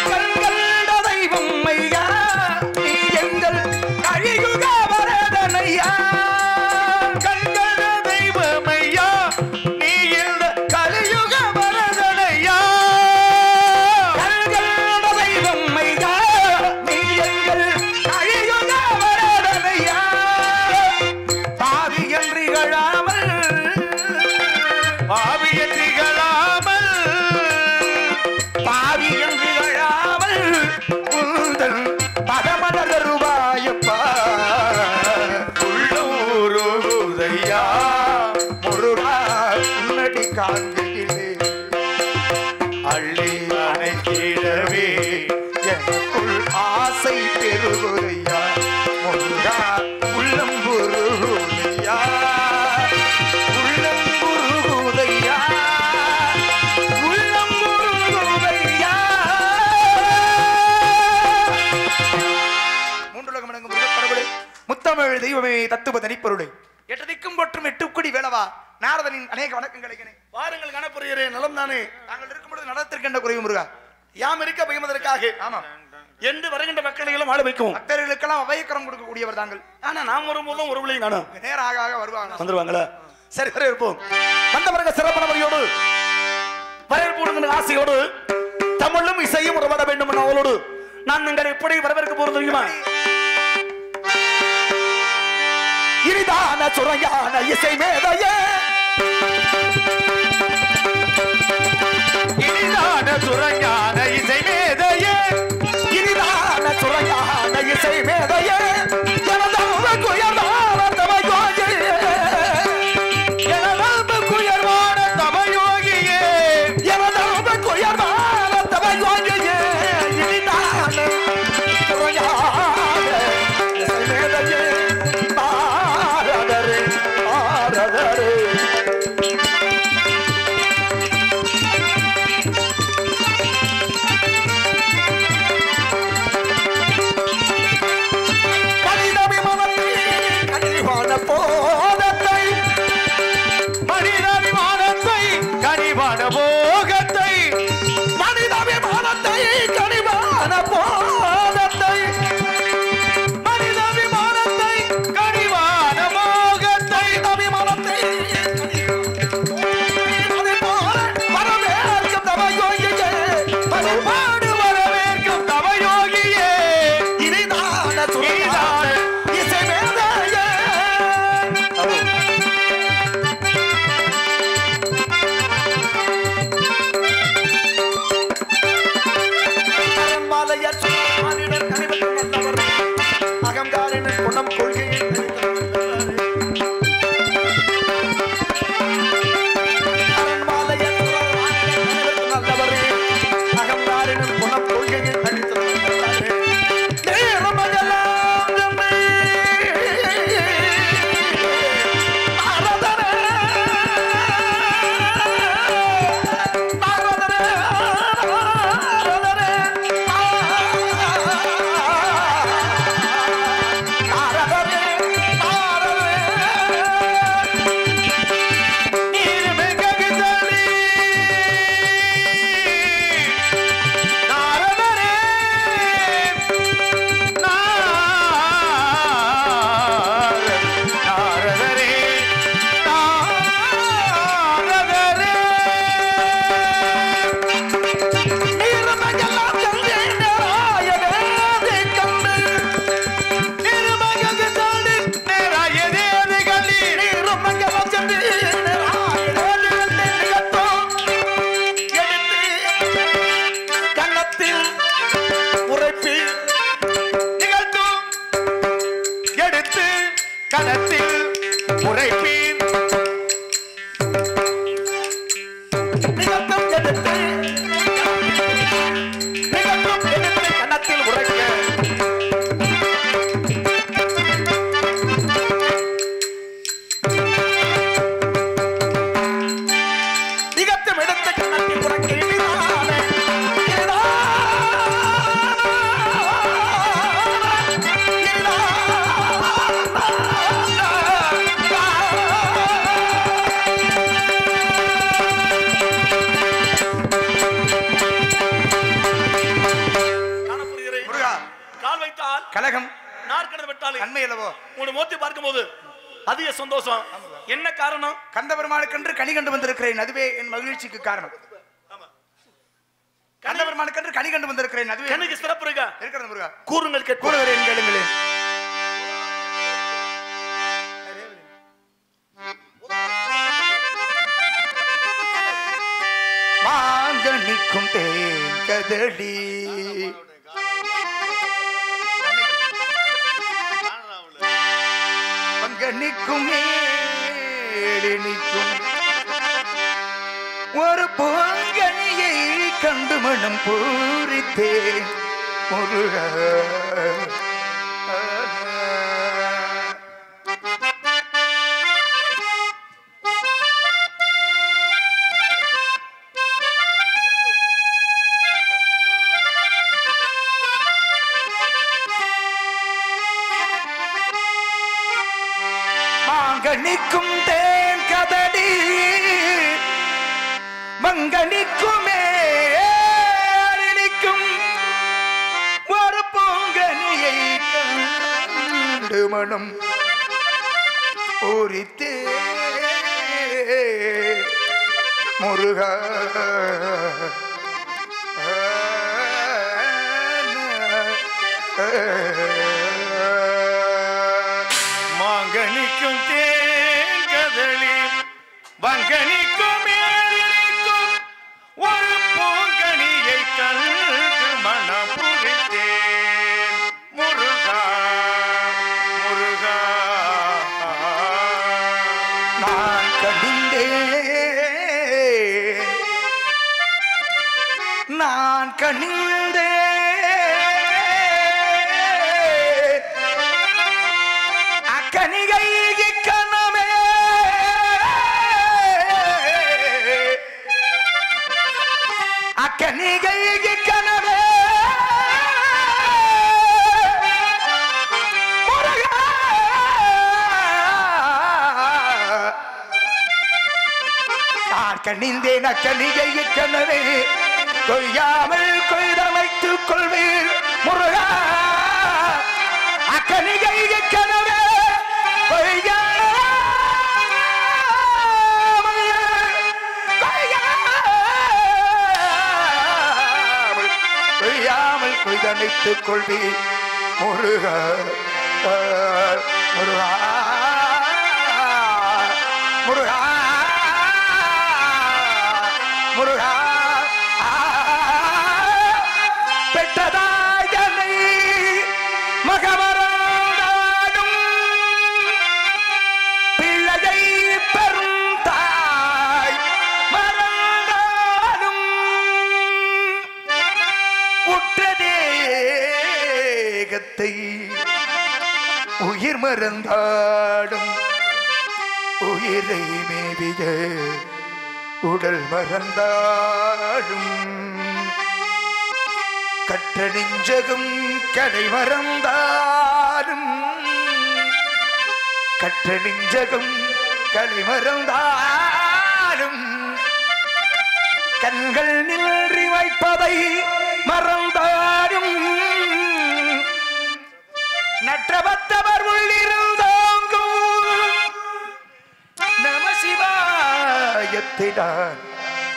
S2: கண்கள தெய்வம் ஐயா நீ எங்கள் கலியுக வரதனையா கண்கள தெய்வம் ஐயா நீ இந்த கலியுக வரதனையா கண்கள தெய்வம் ஐயா நீ எங்கள் கலியுக வரதனையா பாவியன் திகழாமல் பாவியன் திகழாமல் பாவியன் திகழாமல் உந்தன் பதமலர் ரூபாயப்பா உள்ளூரையா முருகா உன்னடி காண்கையிலே அள்ளி அணைக்கிடவே எனக்குள் ஆசை பெருகுதையா முருகா உள்ளம் புருகுதையா உள்ளம் புருகுதையா உள்ளம் புருகுதையா மூன்றுலகம் அடங்கும் கடவுளே முத்தமிழ் தெய்வமே தத்துவ தனிப்பொருளே எட்டதிக்கும் கொற்றும் எட்டுக்குடி வேளவா நாரதனின் அநேக வணக்கங்களை
S3: வாருங்கள் கணப்புரியரே நலம் தானே
S2: நாங்கள் இருக்கும் பொழுது நடத்திருக்கின்ற குறைவு முருகா
S3: யாம் இருக்க பகிர்வதற்காக
S2: ஆமா
S3: என்று வருகின்ற மக்களையும் ஆள வைக்கும்
S2: பக்தர்களுக்கெல்லாம் அபயக்கரம் கொடுக்கக்கூடியவர் தாங்கள்
S3: ஆனா நாம் வரும்போதும் ஒரு விளையும் காணும்
S2: நேரம் ஆக ஆக வருவாங்க
S3: வந்துருவாங்களா சரி வரை இருப்போம் வந்த பிறகு சிறப்பான முறையோடு வரவேற்பு ஆசையோடு தமிழும் இசையும் உறவாட வேண்டும் என்ற அவளோடு நான் நீங்கள் எப்படி வரவேற்க போறது தெரியுமா இனிதான சுரையான இசை மேதையே இனிதான சுரையான இசை மேதையே இனிதான சுரையான இசை மேதையே எனதான குயர்வான தமயோகியே எனதான குயர்வான தமயோகியே எனதான குயர்வான தமயோகியே இனிதான சுரையான இசை மேதையே ஆரதரே ஆரதரே எடுத்து நிகழ்த்தும் எடுத்து கன்னத்தில் உரைக்க
S2: கலகம்
S3: நாற்கடல் விட்டாலே
S2: நன்மை அல்லவோ
S3: உன்னை மோத்தி பார்க்கும்போது அதிக சந்தோஷம். என்ன காரணம்?
S2: கந்த பெருமானுக்கென்று கனி கண்டு வந்திருக்கிறேன், அதுவே என் மகிழ்ச்சிக்கு காரணம். கந்த பெருமானுக்கென்று கனி கண்டு வந்திருக்கிறேன், அதுவே
S3: எனக்கு சிறப்பு இருக்கா
S2: இருக்கிறது முருகா.
S3: கூறுங்கள்
S2: கூறுகிறேன் கேளுங்களேன். மாங்கனிக்கும் தேன் கதடி பங்கனிக்கும் மேலினிக்கும் ஒரு பொங்கனியை கண்டு மனம் பூரித்தேன் முருகா. மாங்கனிக்கும் தேன் கதடி மங்கனிக்குமே அணிக்கும் ஒரு பொங்கனியை கண்டு மனம் பூரித்தே முருகா.
S3: மாங்கனிக்கும் தேன் கதளி வங்கனிக்கும் மேலினிக்கும் ஒரு பூங்கனியை கண்டு மனம் புரித்தேன் முருகா முருகா.
S2: நான் கனிந்தேன் நான் கனிந்தேன் அக்கனிகை கனமே அக்கனிகை கனவே கணிந்தேன் அக்கனிகை கனவே கொய்யாமல் கொய்தமைத்துக் கொள்வீர் முருகா. அக்கனிகை கனவே கொய்யாமல் கொய்தமைத்துக் கொள்வீர் முருகா முருகா முருகா முருகா. பெற்றதாயனை மகமராடும் பிள்ளையை பெரும் தாய் மறந்தாலும் உற்ற தேகத்தை உயிர் மறந்தாடும் உயிரை மேவிய உடல் மறந்தாடும் கற்ற நெஞ்சகம் கடை மறந்தாலும் கற்ற நெஞ்சகம் கடை மறந்தாலும் கண்கள் நின்றி வைப்பதை மறந்தாலும் நற்றபத்தவர் உள்ளிருந்தோங்கும் நம சிவாயத்தை நான்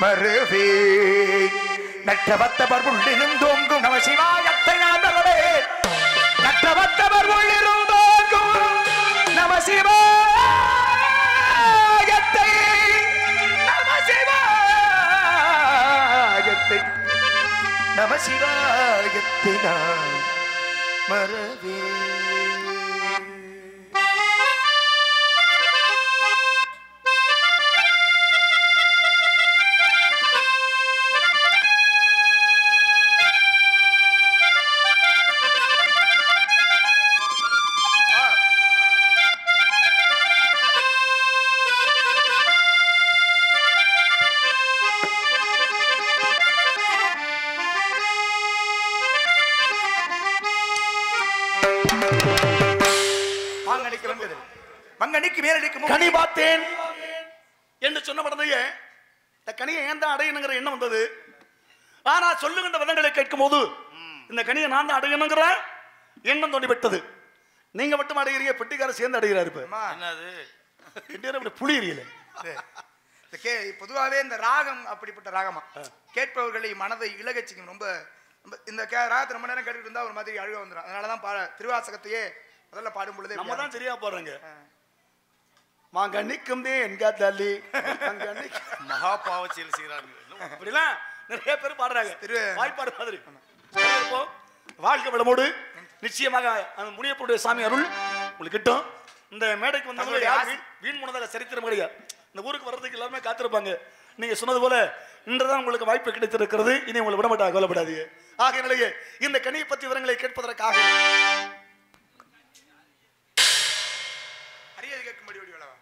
S2: மறுவேன். நற்றபத்தவர் உள்ளிருந்தோங்கும் நம சிவாயத்தை நான் மறுவேன். நற்றபத்தவர் உள்ளிருந்தோங்கும் நம சிவாயத்தை நம சிவாயத்தை நம சிவாயத்தை நான் மறுவேன். மங்கனிக்கு மேலடிக்கு
S3: கனி பார்த்தேன் என்று சொன்ன உடனேயே இந்த கனியை ஏன் தான் அடையணுங்கிற எண்ணம் வந்தது. ஆனா சொல்லுகின்ற விதங்களை கேட்கும் போது இந்த கனியை நான் தான் அடையணுங்கிற எண்ணம் தோண்டி விட்டது. நீங்க மட்டும் அடைகிறீங்க, பெட்டிக்கார சேர்ந்து அடைகிறாரு. இப்ப புளியறியல.
S2: பொதுவாகவே இந்த ராகம் அப்படிப்பட்ட ராகமா கேட்பவர்களை மனதை இலகச்சிக்கும். ரொம்ப இந்த ராகத்தை ரொம்ப நேரம் கேட்டுட்டு இருந்தா ஒரு மாதிரி அழுக வந்துடும். அதனாலதான் திருவாசகத்தையே முதல்ல பாடும் பொழுது
S3: நம்ம தான் சரியா போடுறேங்க. மாங்கன்னிக்கும் தள்ளி
S4: மகா பாவச்செயல் செய்யறாங்க.
S3: அப்படிலாம் நிறைய பேர் பாடுறாங்க. வாய்ப்பாடு மாதிரி வாழ்க்கை வளமோடு நிச்சயமாக அந்த முனியப்பனுடைய சாமி அருள் உங்களுக்கு கிட்டும். இந்த மேடைக்கு வந்தவங்க வீண் முன்னதாக சரித்திரம் கிடையாது. இந்த ஊருக்கு வர்றதுக்கு எல்லாருமே காத்திருப்பாங்க. நீங்க சொன்னது போல இன்றுதான் உங்களுக்கு வாய்ப்பு கிடைத்திருக்கிறது. இனி உங்களை விடமாட்டாங்க, கவலைப்படாதீங்க. ஆகிய நிலையே இந்த கனியை பற்றி விவரங்களை கேட்பதற்காக
S2: அரியது கேட்கும்படி வடிவளவா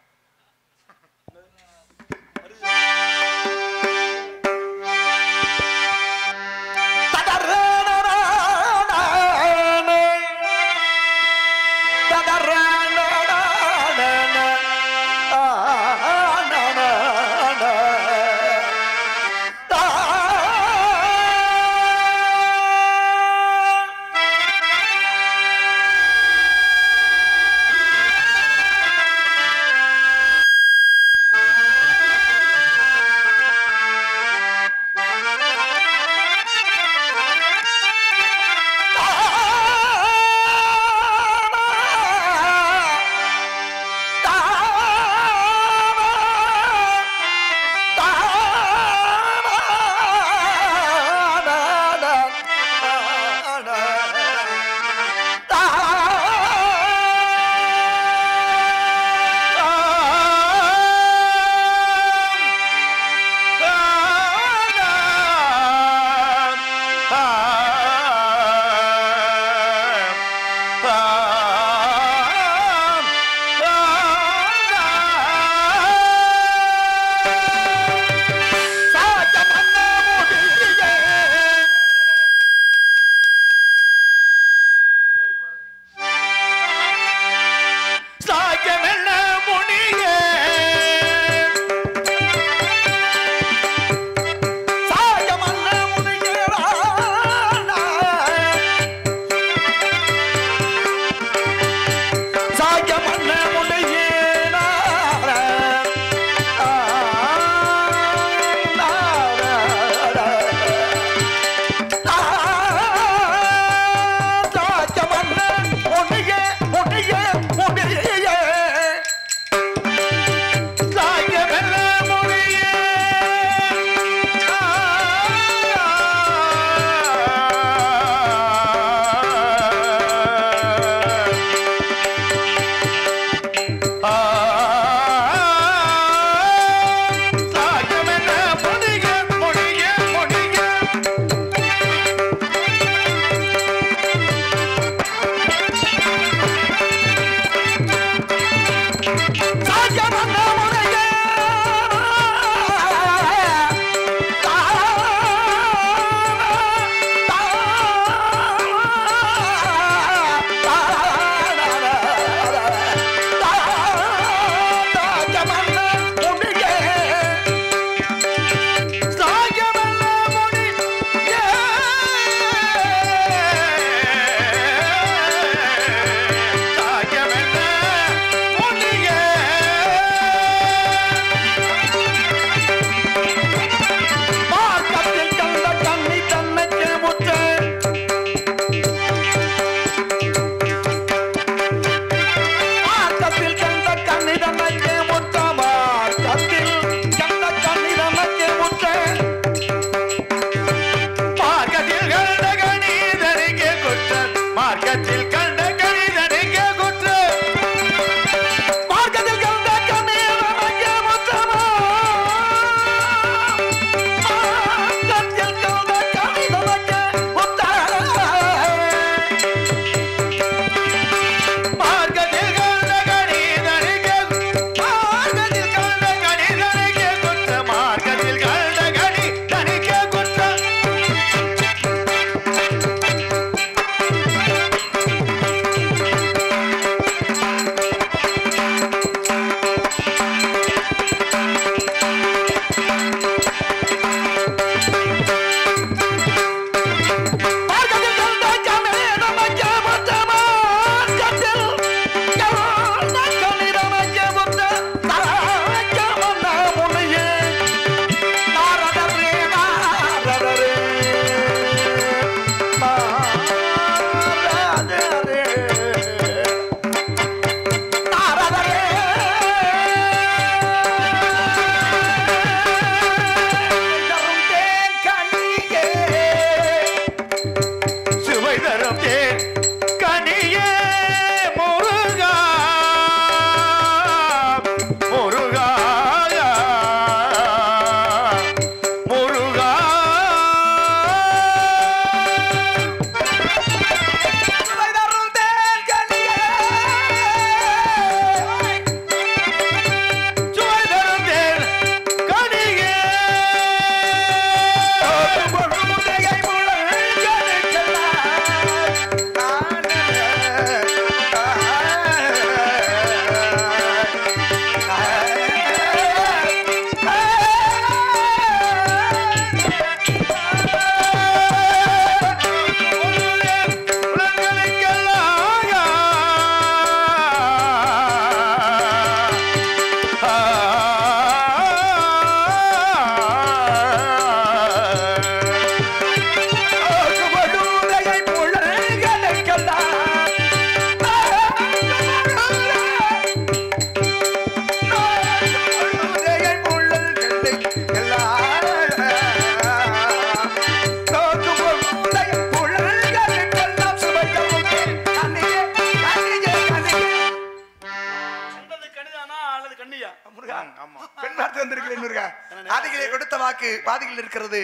S2: நானே கொடுத்த வாக்கு பாதியில் இருக்கிறது.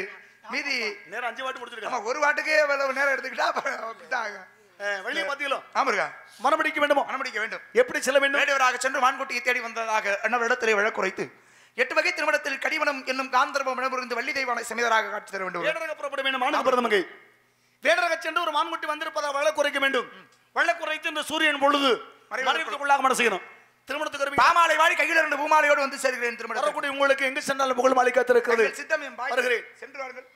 S2: மீதி
S3: நேரம் 5 வாட்டு முடிச்சிருக்கேன்.
S2: ஒரு வாட்டுக்கே எவ்வளவு நேரம் எடுத்துக்கிட்டா
S3: வெள்ளிய பாத்தீங்களோ?
S2: ஆமாங்க.
S3: மனமடிக்க வேண்டுமோ?
S2: மனமடிக்க வேண்டும்.
S3: எப்படி செல்ல வேண்டும்?
S2: வேடுவராக சென்று மான்குட்டியை தேடி வந்ததாக அண்ணவரிடத்திலே வழக்குரைத்து 8 வகை திருமணத்தில் கடிமணம் என்னும் காந்தர்வம் இடமிருந்து வள்ளி தெய்வானை சமேதராக காட்சி தர வேண்டும்.
S3: வேடராக புறப்பட வேண்டும். மானுக்கு பிரதமங்கை வேடராக சென்று ஒரு மான்குட்டி வந்திருப்பதாக வழக்குரைக்க வேண்டும். வழக்குரைத்து இந்த சூரியன் பொழுது மறைவுக்குள்ளாக மன செய்யணும். திருமணத்துக்கு
S2: பாமாலை வாடி கையில் 2 பூமாலையோடு வந்து சேர்கிறேன். திருமணம்
S3: வரக்கூடிய உங்களுக்கு எங்கு சென்றாலும் புகழ் மாலை காத்திருக்கிறது.
S2: சித்தம் என் பாய் வருகிறேன். சென்று வாருங்கள்.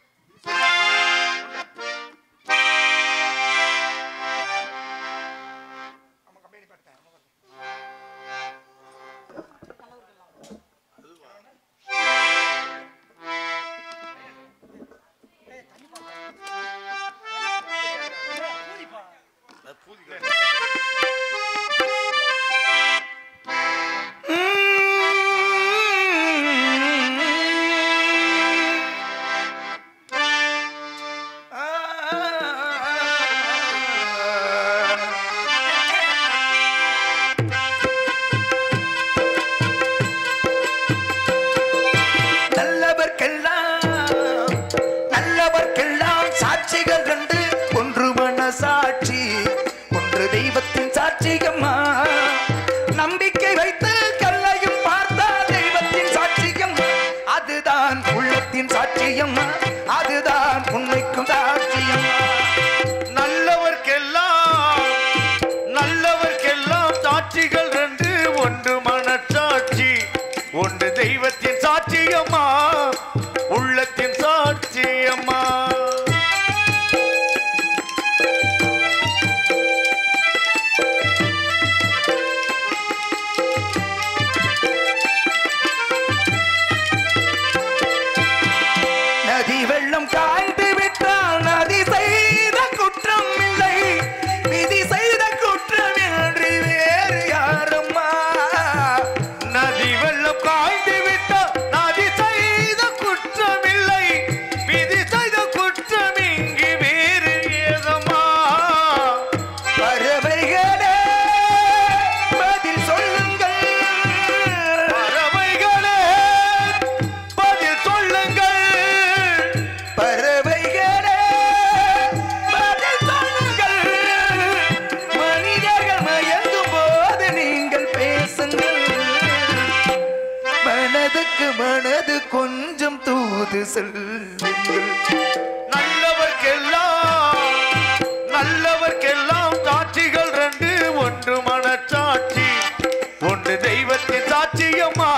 S2: அதுதான் உண்மைக்கும் சாட்சியம்.
S4: நல்லவர்க்கெல்லாம் சாட்சிகள் 2 ஒன்று மனசாட்சி ஒன்று தெய்வத்தின் சாட்சியம்மா உள்ளத்தின் சாட்சியம்மா.
S2: மனது கொஞ்சம் தூது செல்லுங்கள்.
S4: நல்லவர்க்கெல்லாம் சாட்சிகள் 2 ஒன்று மனசாட்சி ஒன்று தெய்வத்தின் சாட்சியம்மா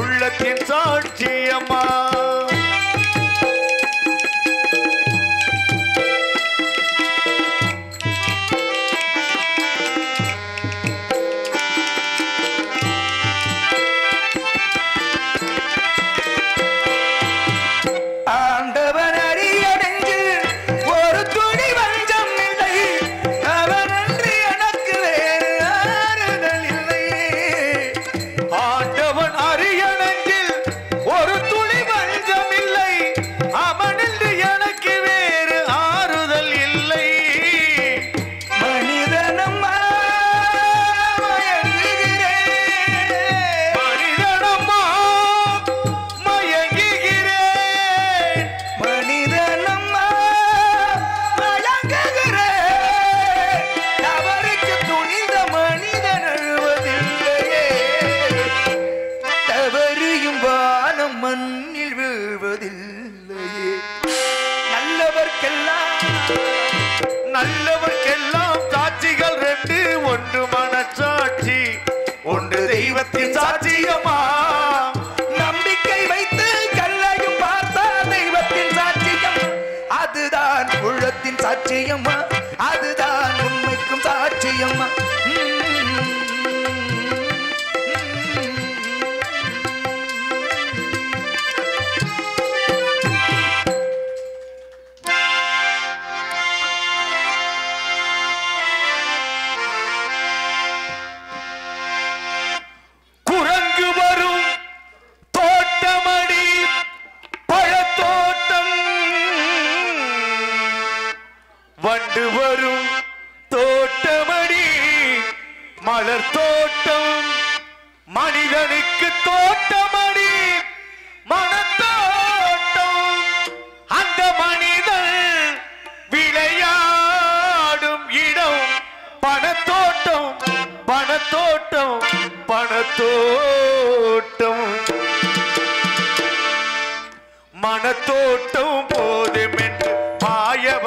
S4: உள்ளத்தின் சாட்சியம்மா. நல்லவர்க்கெல்லாம் சாட்சிகள் 2 ஒன்று மனசாட்சி ஒன்று தெய்வத்தின் சாட்சியம்மா.
S2: நம்பிக்கை வைத்து கல்லையும் பார்த்தா தெய்வத்தின் சாட்சியம் அதுதான் உள்ளத்தின் சாட்சியம்மா அதுதான் உண்மைக்கும் சாட்சியம்மா.
S4: வண்டு வரும் தோட்டமடி மலர் தோட்டம் மனிதனுக்கு தோட்டமடி மன பணத்தோட்டம் பணத்தோட்டம் பணத்தோட்டம் மனத்தோட்டம் போதுமென்று மாயவ